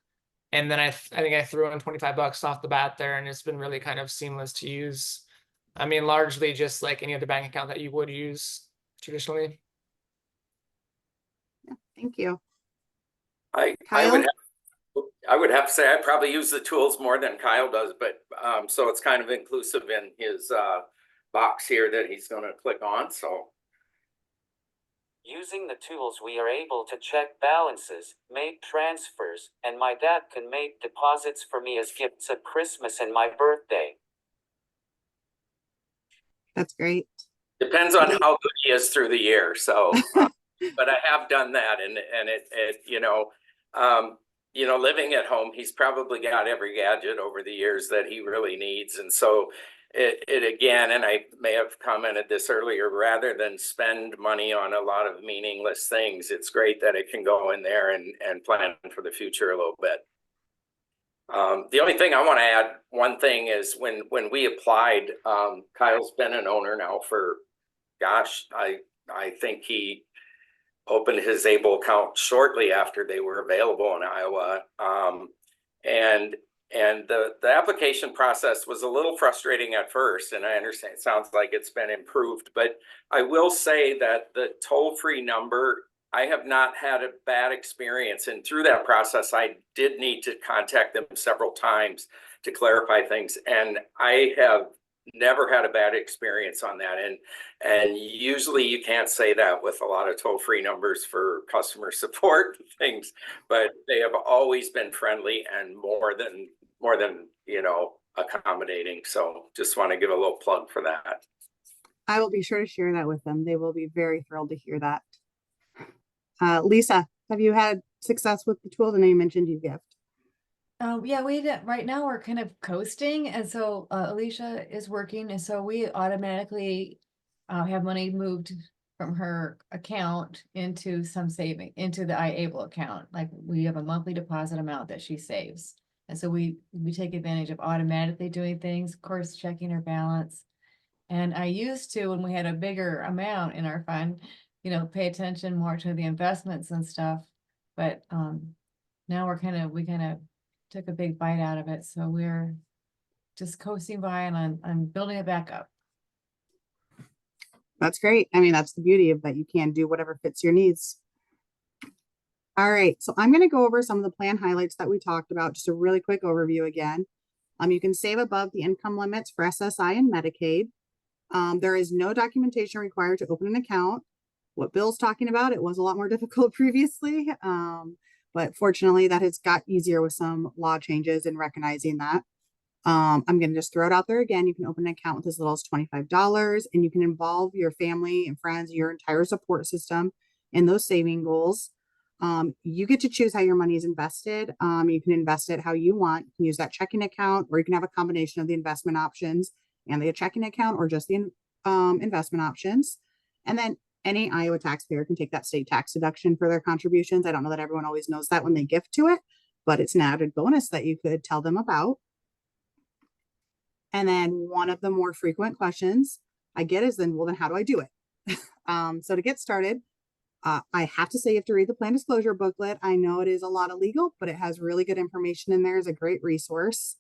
And then I think I threw in 25 bucks off the bat there, and it's been really kind of seamless to use. I mean, largely just like any other bank account that you would use traditionally. Yeah, thank you. I Kyle? would have to say I probably use the tools more than Kyle does, but so it's kind of inclusive in his box here that he's going to click on. So Using the tools, we are able to check balances, make transfers, and my dad can make deposits for me as gifts at Christmas and my birthday. That's great. depends on how good he is through the year. So but I have done that, and living at home, he's probably got every gadget over the years that he really needs, and so it again, and I may have commented this earlier, rather than spend money on a lot of meaningless things, it's great that it can go in there and plan for the future a little bit. The only thing I want to add, one thing is when we applied, Kyle's been an owner now for, gosh, I think he opened his IAble account shortly after they were available in Iowa. And the application process was a little frustrating at first, and I understand it sounds like it's been improved, but I will say that the toll-free number, I have not had a bad experience. And through that process, I did need to contact them several times to clarify things. And I have never had a bad experience on that. And usually you can't say that with a lot of toll-free numbers for customer support things, but they have always been friendly and more than accommodating. So just want to give a little plug for that. I will be sure to share that with them. They will be very thrilled to hear that. Lisa, have you had success with the tools? I know you mentioned you gift. Yeah, we did. Right now we're kind of coasting, and so Alicia is working, and so we automatically have money moved from her account into some saving into the IAble account. Like we have a monthly deposit amount that she saves, and so we take advantage of automatically doing things. Of course, checking her balance. And I used to, when we had a bigger amount in our fund, pay attention more to the investments and stuff. But now we kind of took a big bite out of it. So we're just coasting by, and I'm building it back up. That's great. I mean, that's the beauty of that. You can do whatever fits your needs. All right. So I'm going to go over some of the plan highlights that we talked about. Just a really quick overview again. You can save above the income limits for SSI and Medicaid. There is no documentation required to open an account. What Bill's talking about, it was a lot more difficult previously. But fortunately that has got easier with some law changes and recognizing that. I'm going to just throw it out there again. You can open an account with as little as $25, and you can involve your family and friends, your entire support system in those saving goals. You get to choose how your money is invested. You can invest it how you want. You can use that checking account, or you can have a combination of the investment options and the checking account, or just the investment options. And then any Iowa taxpayer can take that state tax deduction for their contributions. I don't know that everyone always knows that when they gift to it, but it's an added bonus that you could tell them about. And then one of the more frequent questions I get is then, well, then how do I do it? So to get started, I have to say you have to read the plan disclosure booklet. I know it is a lot of legal, but it has really good information in there. It's a great resource.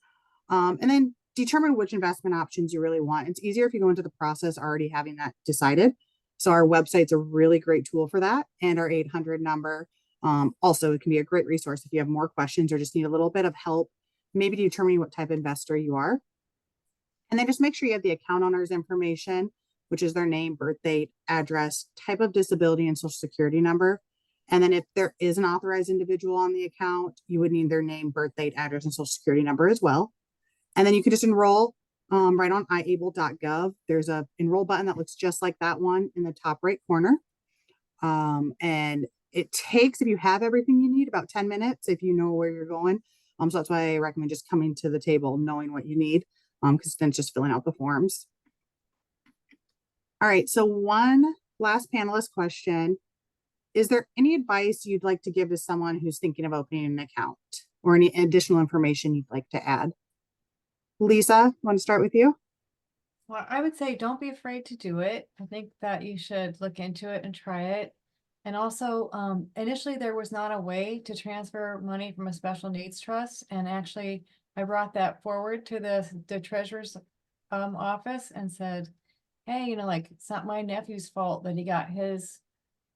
And then determine which investment options you really want. It's easier if you go into the process already having that decided. So our website's a really great tool for that, and our 800 number. Also, it can be a great resource if you have more questions or just need a little bit of help, maybe determining what type of investor you are. And then just make sure you have the account owner's information, which is their name, birth date, address, type of disability, and social security number. And then if there is an authorized individual on the account, you would need their name, birth date, address, and social security number as well. And then you can just enroll right on iable.gov. There's a enroll button that looks just like that one in the top right corner. And it takes, if you have everything you need, about 10 minutes if you know where you're going. So that's why I recommend just coming to the table, knowing what you need, because then it's just filling out the forms. All right, so one last panelist question. Is there any advice you'd like to give to someone who's thinking of opening an account, or any additional information you'd like to add? Lisa, want to start with you? Well, I would say don't be afraid to do it. I think that you should look into it and try it. And also, initially there was not a way to transfer money from a special needs trust. And actually, I brought that forward to the treasurer's office and said, hey, like, it's not my nephew's fault that he got his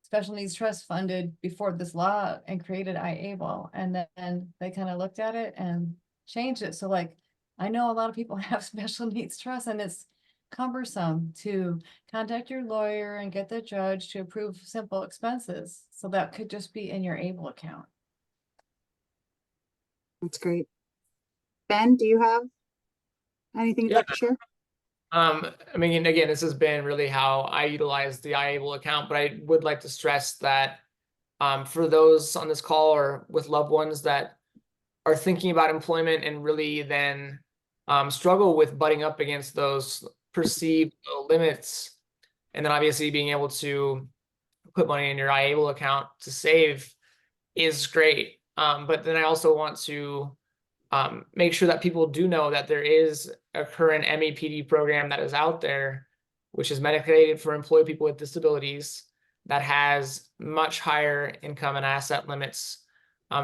special needs trust funded before this law and created IAble. And then they kind of looked at it and changed it. So like, I know a lot of people have special needs trusts, and it's cumbersome to contact your lawyer and get the judge to approve simple expenses. So that could just be in your IAble account. That's great. Ben, do you have anything you'd like to share? I mean, again, this has been really how I utilize the IAble account, but I would like to stress that for those on this call or with loved ones that are thinking about employment and really then struggle with butting up against those perceived limits, and then obviously being able to put money in your IAble account to save is great. But then I also want to make sure that people do know that there is a current MEPD program that is out there, which is medicated for employed people with disabilities, that has much higher income and asset limits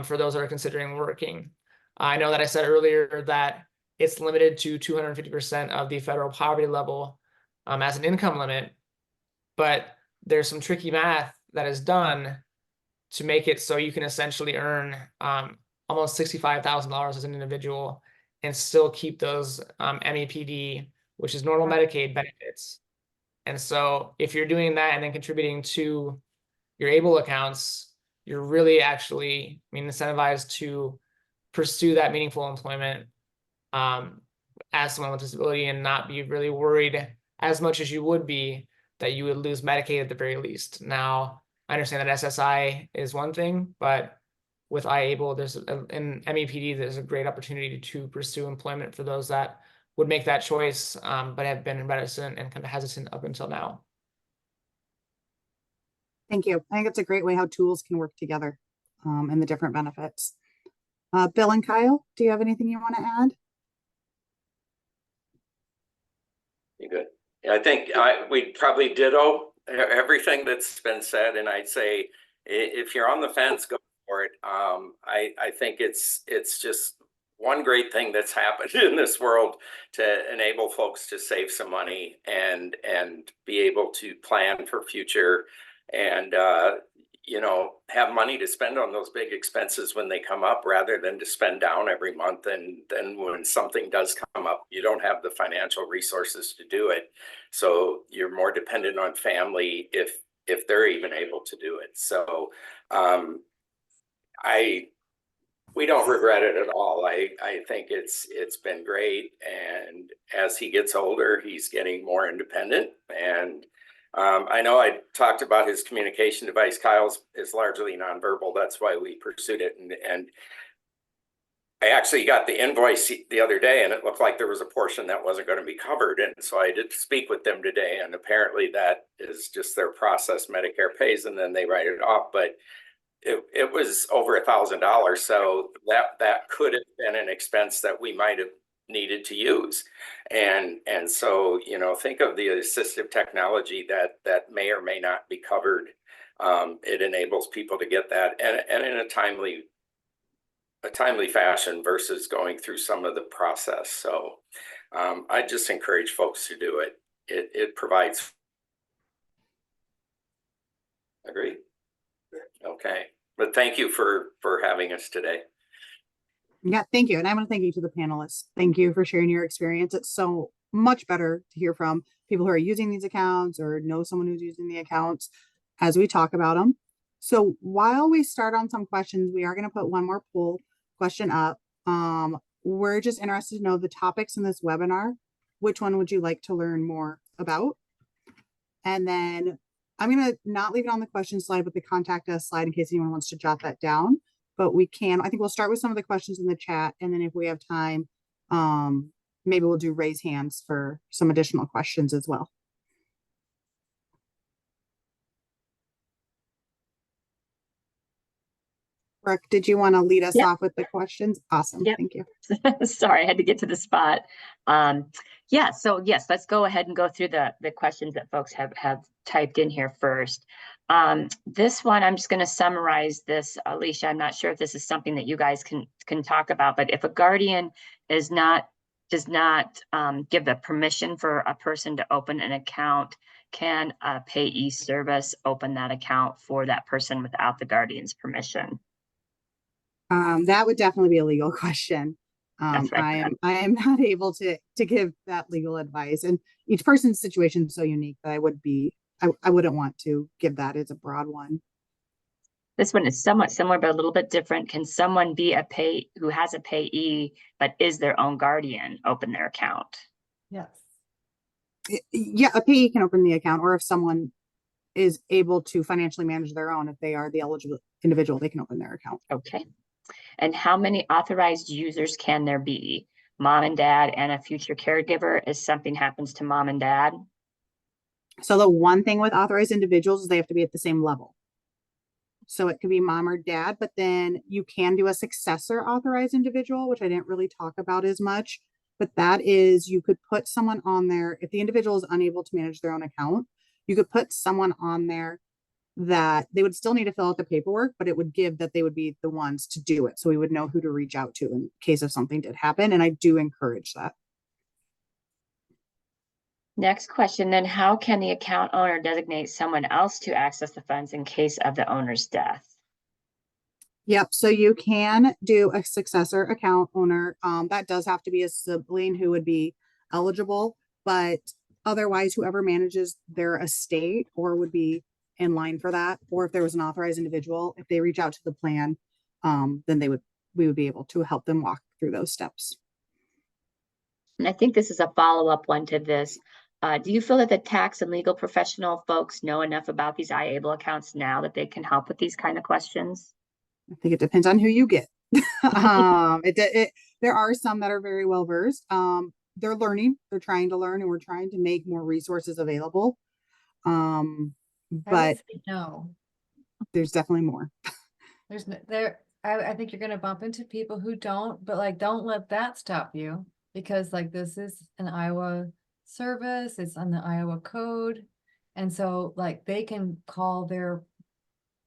for those that are considering working. I know that I said earlier that it's limited to 250% of the federal poverty level as an income limit, but there's some tricky math that is done to make it so you can essentially earn almost $65,000 as an individual and still keep those MEPD, which is normal Medicaid benefits. And so if you're doing that and then contributing to your ABLE accounts, you're really actually, I mean, incentivized to pursue that meaningful employment as someone with disability and not be really worried as much as you would be that you would lose Medicaid at the very least. Now, I understand that SSI is one thing, but with IAble, there's in MEPD, there's a great opportunity to pursue employment for those that would make that choice, but have been reticent and kind of hesitant up until now. Thank you. I think it's a great way how tools can work together and the different benefits. Bill and Kyle, do you have anything you want to add? You good? I think we'd probably ditto everything that's been said, and I'd say if you're on the fence, go for it. I think it's just one great thing that's happened in this world to enable folks to save some money and be able to plan for future and you know, have money to spend on those big expenses when they come up, rather than to spend down every month. And then when something does come up, you don't have the financial resources to do it. So you're more dependent on family if they're even able to do it. So we don't regret it at all. I think it's been great. And as he gets older, he's getting more independent. And I know I talked about his communication device. Kyle's is largely nonverbal. That's why we pursued it. And I actually got the invoice the other day, and it looked like there was a portion that wasn't going to be covered. And so I did speak with them today, and apparently that is just their process. Medicare pays and then they write it off. But it was over $1,000. So that could have been an expense that we might have needed to use. And so, you know, think of the assistive technology that may or may not be covered. It enables people to get that and in a timely fashion versus going through some of the process. So I just encourage folks to do it. It provides. Agree? Okay. But thank you for having us today. Yeah, thank you. And I want to thank you to the panelists. Thank you for sharing your experience. It's so much better to hear from people who are using these accounts or know someone who's using the accounts as we talk about them. So while we start on some questions, we are going to put one more poll question up. We're just interested to know the topics in this webinar. Which one would you like to learn more about? And then I'm going to not leave it on the question slide, but the contact us slide in case anyone wants to jot that down. But we can, I think we'll start with some of the questions in the chat. And then if we have time, maybe we'll do raise hands for some additional questions as well. Brooke, did you want to lead us off with the questions? Awesome. Yep. Thank you. Sorry, I had to get to the spot. Yeah, so yes, let's go ahead and go through the questions that folks have typed in here first. This one, I'm just going to summarize this, Alicia. I'm not sure if this is something that you guys can talk about, but if a guardian does not give the permission for a person to open an account, can a payee service open that account for that person without the guardian's permission? That would definitely be a legal question. Right. I am not able to give that legal advice, and each person's situation is so unique that I wouldn't want to give that as a broad one. This one is somewhat similar, but a little bit different. Can someone be who has a payee, but is their own guardian, open their account? Yes. Yeah, a payee can open the account, or if someone is able to financially manage their own, if they are the eligible individual, they can open their account. Okay. And how many authorized users can there be? Mom and dad and a future caregiver if something happens to mom and dad? So the one thing with authorized individuals is they have to be at the same level. So it could be mom or dad, but then you can do a successor authorized individual, which I didn't really talk about as much. But that is, you could put someone on there if the individual is unable to manage their own account. You could put someone on there that they would still need to fill out the paperwork, but it would give that they would be the ones to do it. So we would know who to reach out to in case if something did happen. And I do encourage that. Next question, then how can the account owner designate someone else to access the funds in case of the owner's death? Yep. So you can do a successor account owner. That does have to be a sibling who would be eligible, but otherwise, whoever manages their estate or would be in line for that, or if there was an authorized individual, if they reach out to the plan, then we would be able to help them walk through those steps. And I think this is a follow-up one to this. Do you feel that the tax and legal professional folks know enough about these IAble accounts now that they can help with these kind of questions? I think it depends on who you get. There are some that are very well versed. They're learning, they're trying to learn, and we're trying to make more resources available. But no, there's definitely more. there's no, there. I think you're gonna bump into people who don't, but like, don't let that stop you, because like this is an Iowa service, it's on the Iowa code, and so like they can call their,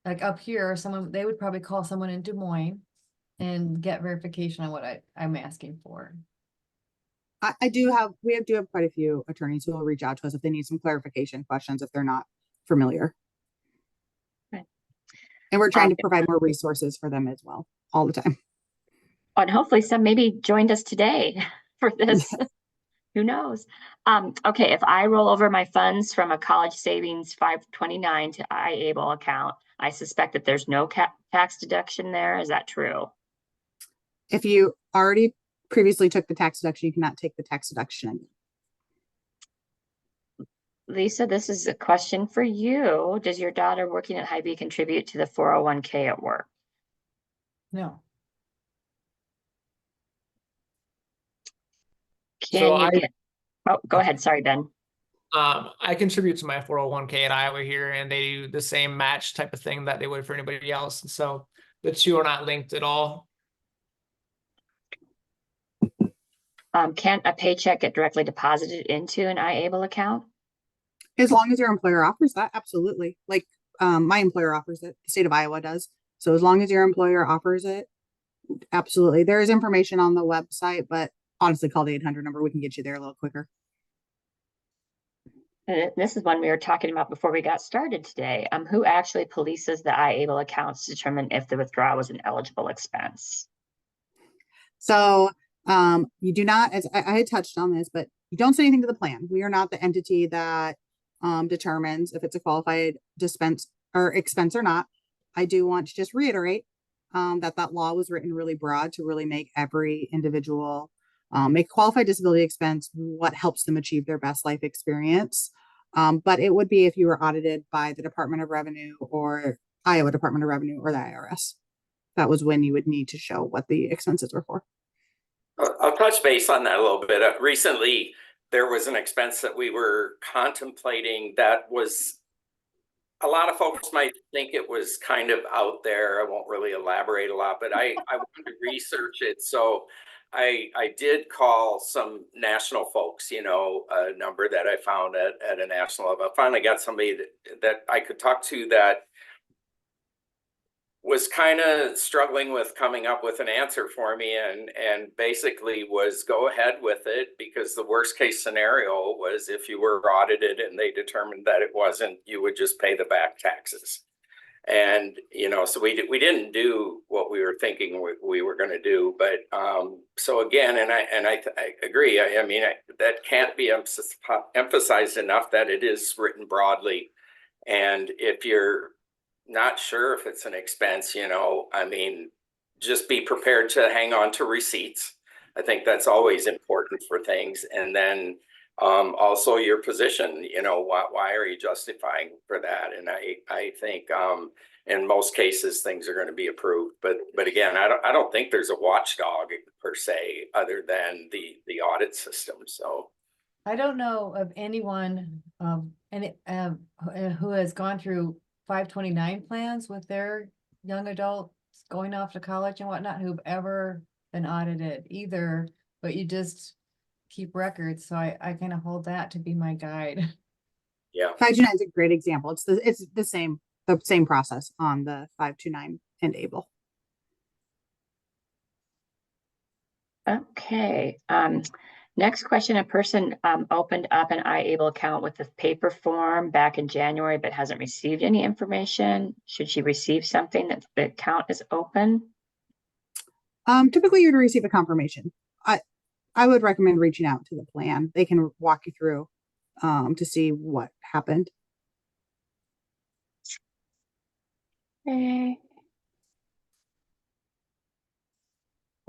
like up here, someone, they would probably call someone in Des Moines and get verification on what I'm asking for. We do have quite a few attorneys who will reach out to us if they need some clarification questions if they're not familiar. Okay. And we're trying to provide more resources for them as well, all the time. And hopefully some maybe joined us today for this. Yes. Who knows? Okay, if I roll over my funds from a college savings 529 to IAble account, I suspect that there's no tax deduction there. Is that true? If you already previously took the tax deduction, you cannot take the tax deduction again. Lisa, this is a question for you. Does your daughter working at Hy-Vee contribute to the 401k at work? No. Oh, go ahead. Sorry, Ben. I contribute to my 401k at Iowa here, and they do the same match type of thing that they would for anybody else. And so the two are not linked at all. Can a paycheck get directly deposited into an IAble account? As long as your employer offers that, absolutely. Like my employer offers it, the state of Iowa does. So as long as your employer offers it, absolutely. There is information on the website, but honestly, call the 800 number. We can get you there a little quicker. And this is one we were talking about before we got started today. Who actually polices the IAble accounts to determine if the withdrawal was an eligible expense? So you do not, as I had touched on this, but you don't say anything to the plan. We are not the entity that determines if it's a qualified dispense or expense or not. I do want to just reiterate that law was written really broad to really make every individual make qualified disability expense what helps them achieve their best life experience. But it would be if you were audited by the Department of Revenue or Iowa Department of Revenue or the IRS. That was when you would need to show what the expenses were for. I'll touch base on that a little bit. Recently, there was an expense that we were contemplating that was, a lot of folks might think it was kind of out there. I won't really elaborate a lot, but I wanted to research it. So I did call some national folks, you know, a number that I found at a national level. I finally got somebody that I could talk to that was kind of struggling with coming up with an answer for me, and basically was go ahead with it, because the worst case scenario was if you were audited and they determined that it wasn't, you would just pay the back taxes. And you know, so we didn't do what we were thinking we were going to do. But so again, and I agree. I mean, that can't be emphasized enough that it is written broadly, and if you're not sure if it's an expense, you know, I mean, just be prepared to hang on to receipts. I think that's always important for things. And then Also your position, you know, why are you justifying for that? And I think in most cases things are going to be approved, but again, I don't think there's a watchdog per se other than the audit system. So I don't know of anyone who has gone through 529 plans with their young adults going off to college and whatnot who've ever been audited either, but you just keep records. So I kind of hold that to be my guide. yeah. 529 is a great example. It's the same process on the 529 and ABLE. Okay. Next question, a person opened up an IAble account with the paper form back in January, but hasn't received any information. Should she receive something that the account is open? Typically you'd receive a confirmation. I would recommend reaching out to the plan. They can walk you through to see what happened. Okay.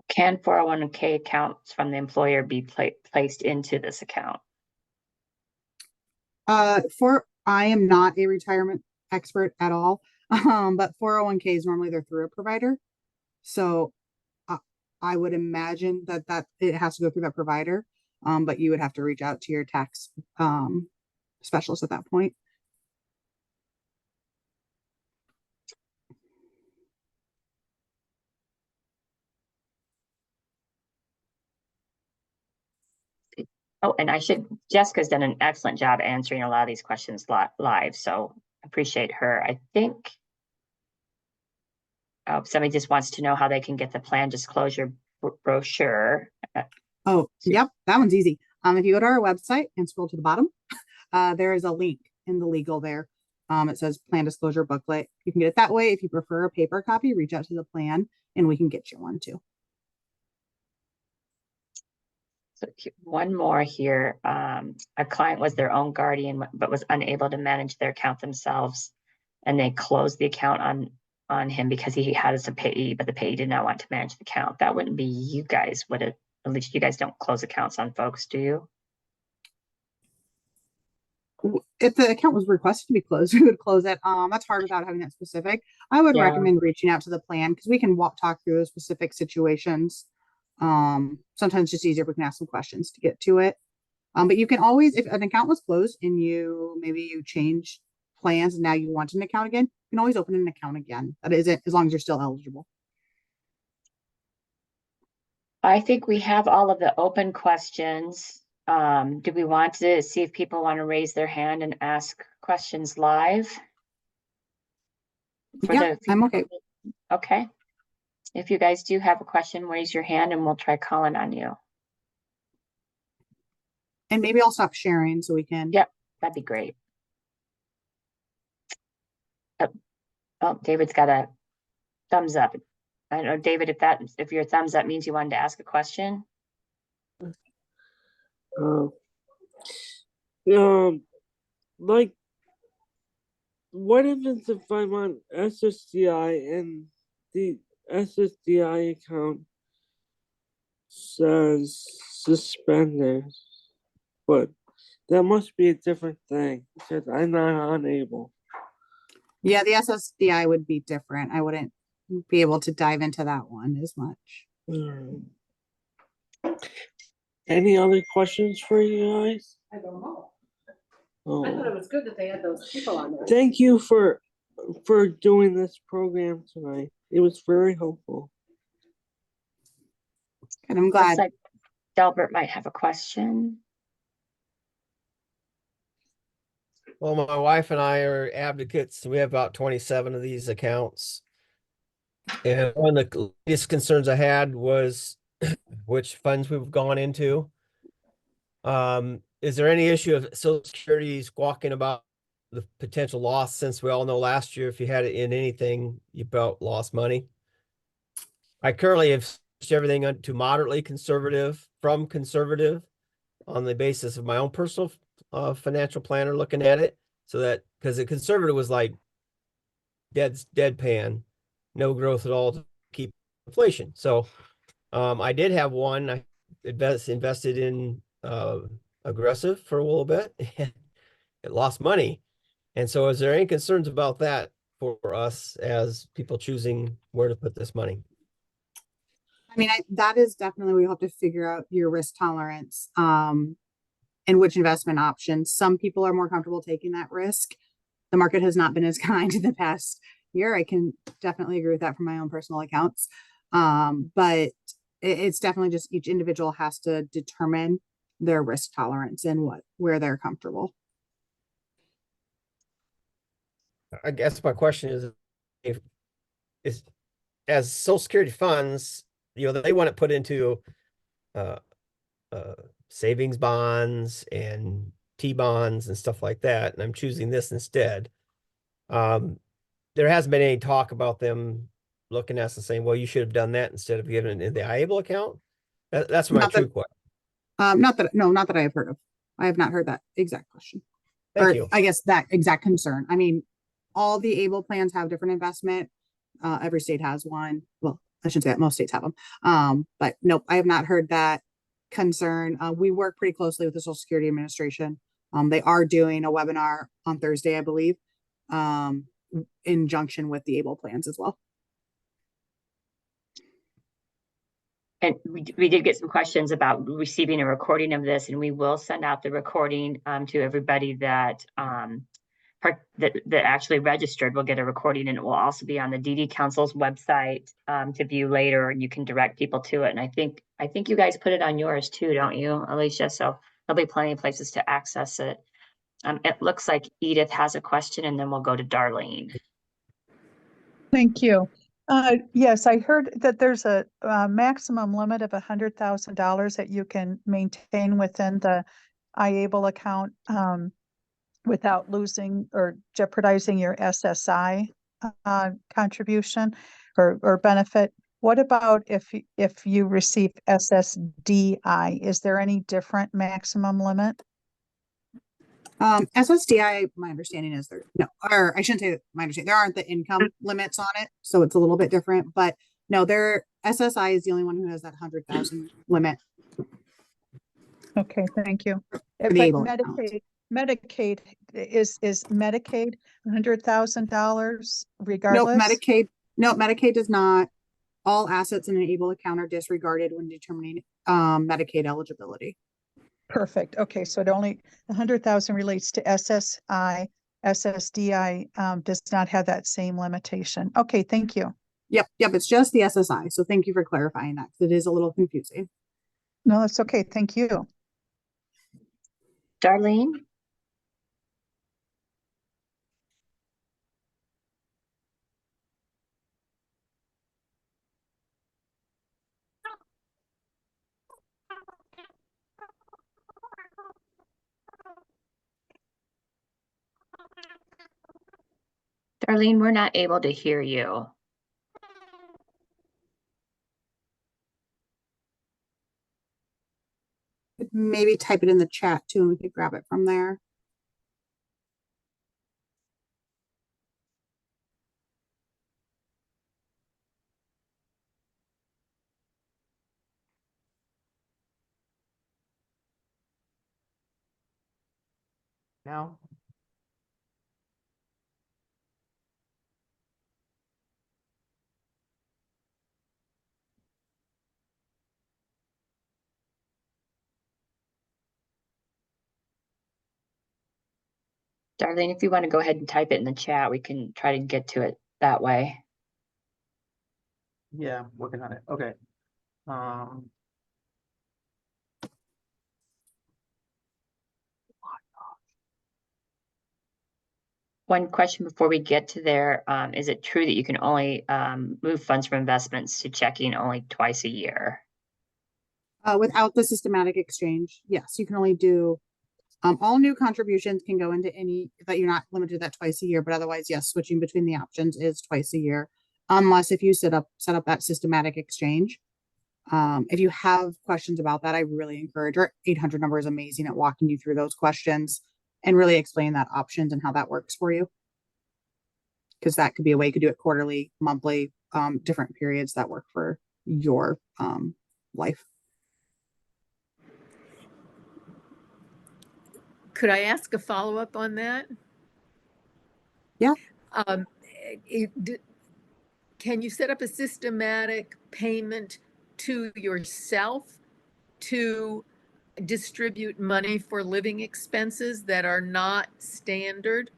Can 401k accounts from the employer be placed into this account? I am not a retirement expert at all, but 401ks normally they're through a provider. So I would imagine that it has to go through that provider, but you would have to reach out to your tax specialist at that point. Oh, and Jessica's done an excellent job answering a lot of these questions live, so appreciate her. I think somebody just wants to know how they can get the plan disclosure brochure. Oh, yep, that one's easy. If you go to our website and scroll to the bottom, there is a link in the legal there. It says plan disclosure booklet. You can get it that way. If you prefer a paper copy, reach out to the plan and we can get you one too. So one more here. A client was their own guardian, but was unable to manage their account themselves. And they closed the account on him because he had as a payee, but the payee did not want to manage the account. That wouldn't be you guys, would it? At least you guys don't close accounts on folks, do you? If the account was requested to be closed, we would close it. That's hard without having that specific. I would recommend reaching out to the plan because we can talk through those specific situations. Sometimes it's just easier if we can ask some questions to get to it. But you can always, if an account was closed and maybe you change plans and now you want an account again, you can always open an account again. That is it, as long as you're still eligible. I think we have all of the open questions. Do we want to see if people want to raise their hand and ask questions live? Yeah, I'm okay. Okay. If you guys do have a question, raise your hand and we'll try calling on you. And maybe I'll stop sharing so we can. Yep, that'd be great. Oh, David's got a thumbs up. I don't know, David, if your thumbs up means you wanted to ask a question. Like, what happens if I'm on SSDI and the SSDI account says suspended? But that must be a different thing because I'm not unable. Yeah, the SSDI would be different. I wouldn't be able to dive into that one as much. Any other questions for you guys? I don't know. Oh. I thought it was good that they had those people on there. Thank you for doing this program tonight. It was very helpful. And I'm glad. Looks like Delbert might have a question. Well, my wife and I are advocates. We have about 27 of these accounts. And one of the biggest concerns I had was which funds we've gone into. Is there any issue of Social Security squawking about the potential loss, since we all know last year if you had it in anything, you about lost money? I currently have switched everything to moderately conservative from conservative on the basis of my own personal financial planner looking at it, so that because the conservative was like deadpan, no growth at all to keep inflation. So I did have one. I invested in a aggressive for a little bit. And it lost money. And so is there any concerns about that for us as people choosing where to put this money? I mean, that is definitely where you have to figure out your risk tolerance, and which investment options. Some people are more comfortable taking that risk. The market has not been as kind in the past year. I can definitely agree with that from my own personal accounts. But it's definitely just each individual has to determine their risk tolerance and where they're comfortable. I guess my question is, is as Social Security funds, they want to put into savings bonds and T-bonds and stuff like that, and I'm choosing this instead. There hasn't been any talk about them looking at us and saying, well, you should have done that instead of giving it in the IAble account. That's my true question. Not that I have heard of. I have not heard that exact question. Thank you. I guess that exact concern. I mean, all the ABLE plans have different investment. Every state has one. Well, I shouldn't say that, most states have them. But nope, I have not heard that concern. We work pretty closely with the Social Security Administration. They are doing a webinar on Thursday, I believe, in conjunction with the ABLE plans as well. And we did get some questions about receiving a recording of this, and we will send out the recording to everybody that that actually registered. Will get a recording, and it will also be on the DD Council's website to view later, and you can direct people to it. And I think you guys put it on yours too, don't you, Alicia? So there'll be plenty of places to access it. It looks like Edith has a question, and then we'll go to Darlene. Thank you. Yes, I heard that there's a maximum limit of $100,000 that you can maintain within the IAble account without losing or jeopardizing your SSI contribution or benefit. What about if you receive SSDI? Is there any different maximum limit? SSDI, my understanding is or I shouldn't say my understanding, there aren't the income limits on it, so it's a little bit different, but no, SSI is the only one who has that 100,000 limit. Okay, thank you. For But the ABLE Medicaid is Medicaid $100,000 regardless? Medicaid does not. All assets in an ABLE account are disregarded when determining Medicaid eligibility. Perfect. Okay, so it only 100,000 relates to SSI. SSDI does not have that same limitation. Okay, thank you. Yep, it's just the SSI. So thank you for clarifying that, because it is a little confusing. No, that's okay. Thank you. Darlene? Darlene, we're not able to hear you. Maybe type it in the chat too, and we could grab it from there. Now? Darlene, if you want to go ahead and type it in the chat, we can try to get to it that way. Yeah, I'm working on it. Okay. One question before we get to there, is it true that you can only move funds from investments to checking only twice a year? Without the systematic exchange, yes, you can only do all new contributions can go into any, that you're not limited to that twice a year, but otherwise, yes, switching between the options is twice a year, unless if you set up that systematic exchange. If you have questions about that, I really encourage. Our 800 number is amazing at walking you through those questions and really explain that options and how that works for you. Because that could be a way you could do it quarterly, monthly, different periods that work for your life. Could I ask a follow-up on that? Yeah. Can you set up a systematic payment to yourself to distribute money for living expenses that are not standard?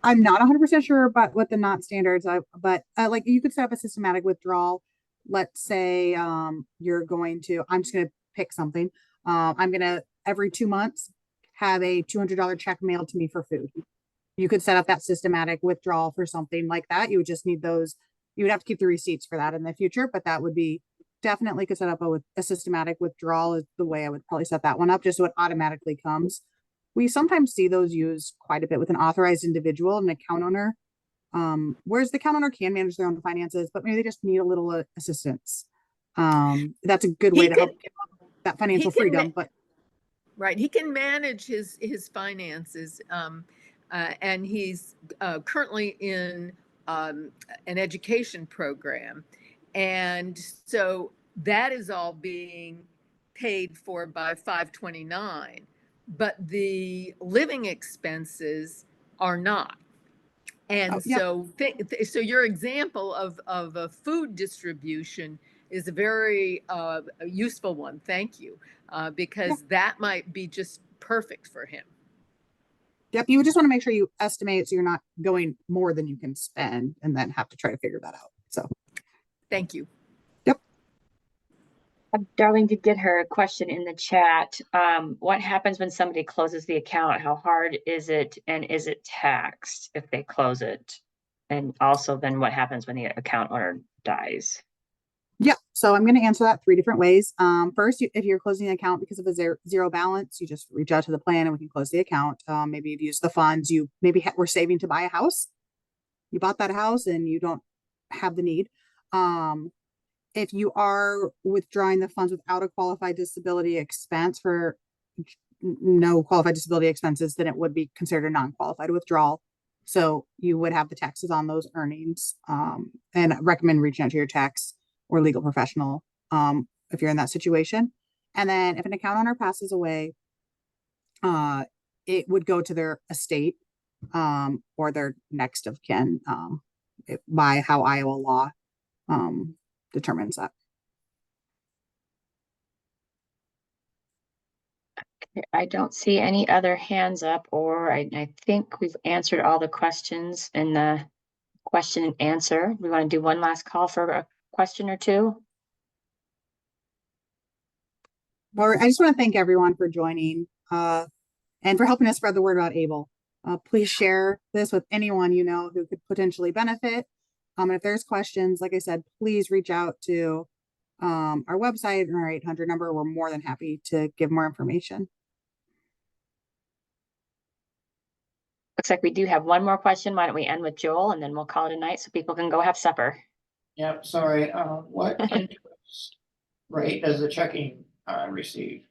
I'm not 100% sure about what the not standards are, but like you could set up a systematic withdrawal. Let's say you're going to, I'm just going to pick something. I'm going to every 2 months have a $200 check mailed to me for food. You could set up that systematic withdrawal for something like that. You would just need those. You would have to keep the receipts for that in the future, but that would be definitely could set up a systematic withdrawal is the way I would probably set that one up, just so it automatically comes. We sometimes see those used quite a bit with an authorized individual, an account owner, whereas the account owner can manage their own finances, but maybe they just need a little assistance. That's a good way to help give them that financial freedom. But right, he can manage his finances, and he's currently in an education program, and so that is all being paid for by 529, but the living expenses are not. And so your example of a food distribution is a very useful one. Thank you, because that might be just perfect for him. Yep, you just want to make sure you estimate it so you're not going more than you can spend and then have to try to figure that out. So thank you. Yep. Darlene did get her question in the chat. What happens when somebody closes the account? How hard is it? And is it taxed if they close it? And also then what happens when the account owner dies? Yeah, so I'm going to answer that 3 different ways. First, if you're closing an account because of a zero balance, you just reach out to the plan and we can close the account. Maybe you've used the funds, you maybe were saving to buy a house. You bought that house and you don't have the need. If you are withdrawing the funds without a qualified disability expense for no qualified disability expenses, then it would be considered a non-qualified withdrawal. So you would have the taxes on those earnings, and I recommend reaching out to your tax or legal professional if you're in that situation. And then if an account owner passes away, it would go to their estate or their next of kin by how Iowa law determines that. I don't see any other hands up, or I think we've answered all the questions in the question and answer. We want to do one last call for a question or two. Well, I just want to thank everyone for joining and for helping us spread the word about IAble. Please share this with anyone you know who could potentially benefit. And if there's questions, like I said, please reach out to our website and our 800 number. We're more than happy to give more information. Looks like we do have one more question. Why don't we end with Joel and then we'll call it a night so people can go have supper. Yep, sorry. What interest rate does the checking receive?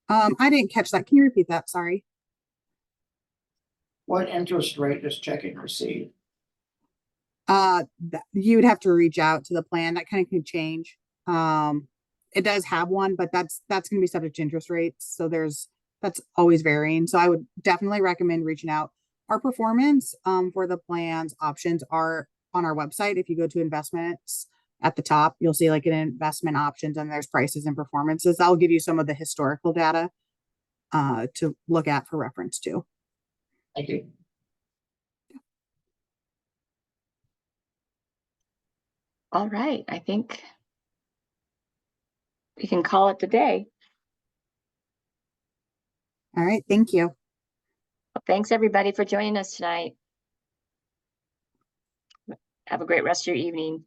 I didn't catch that. Can you repeat that? Sorry. What interest rate does checking receive? You would have to reach out to the plan. That kind of can change. It does have one, but that's going to be subject to interest rates. So that's always varying. So I would definitely recommend reaching out. Our performance for the plans options are on our website. If you go to investments at the top, you'll see like an investment options and there's prices and performances. I'll give you some of the historical data to look at for reference too. Thank you. All right, I think we can call it the day. All right, thank you. Well, thanks everybody for joining us tonight. Have a great rest of your evening.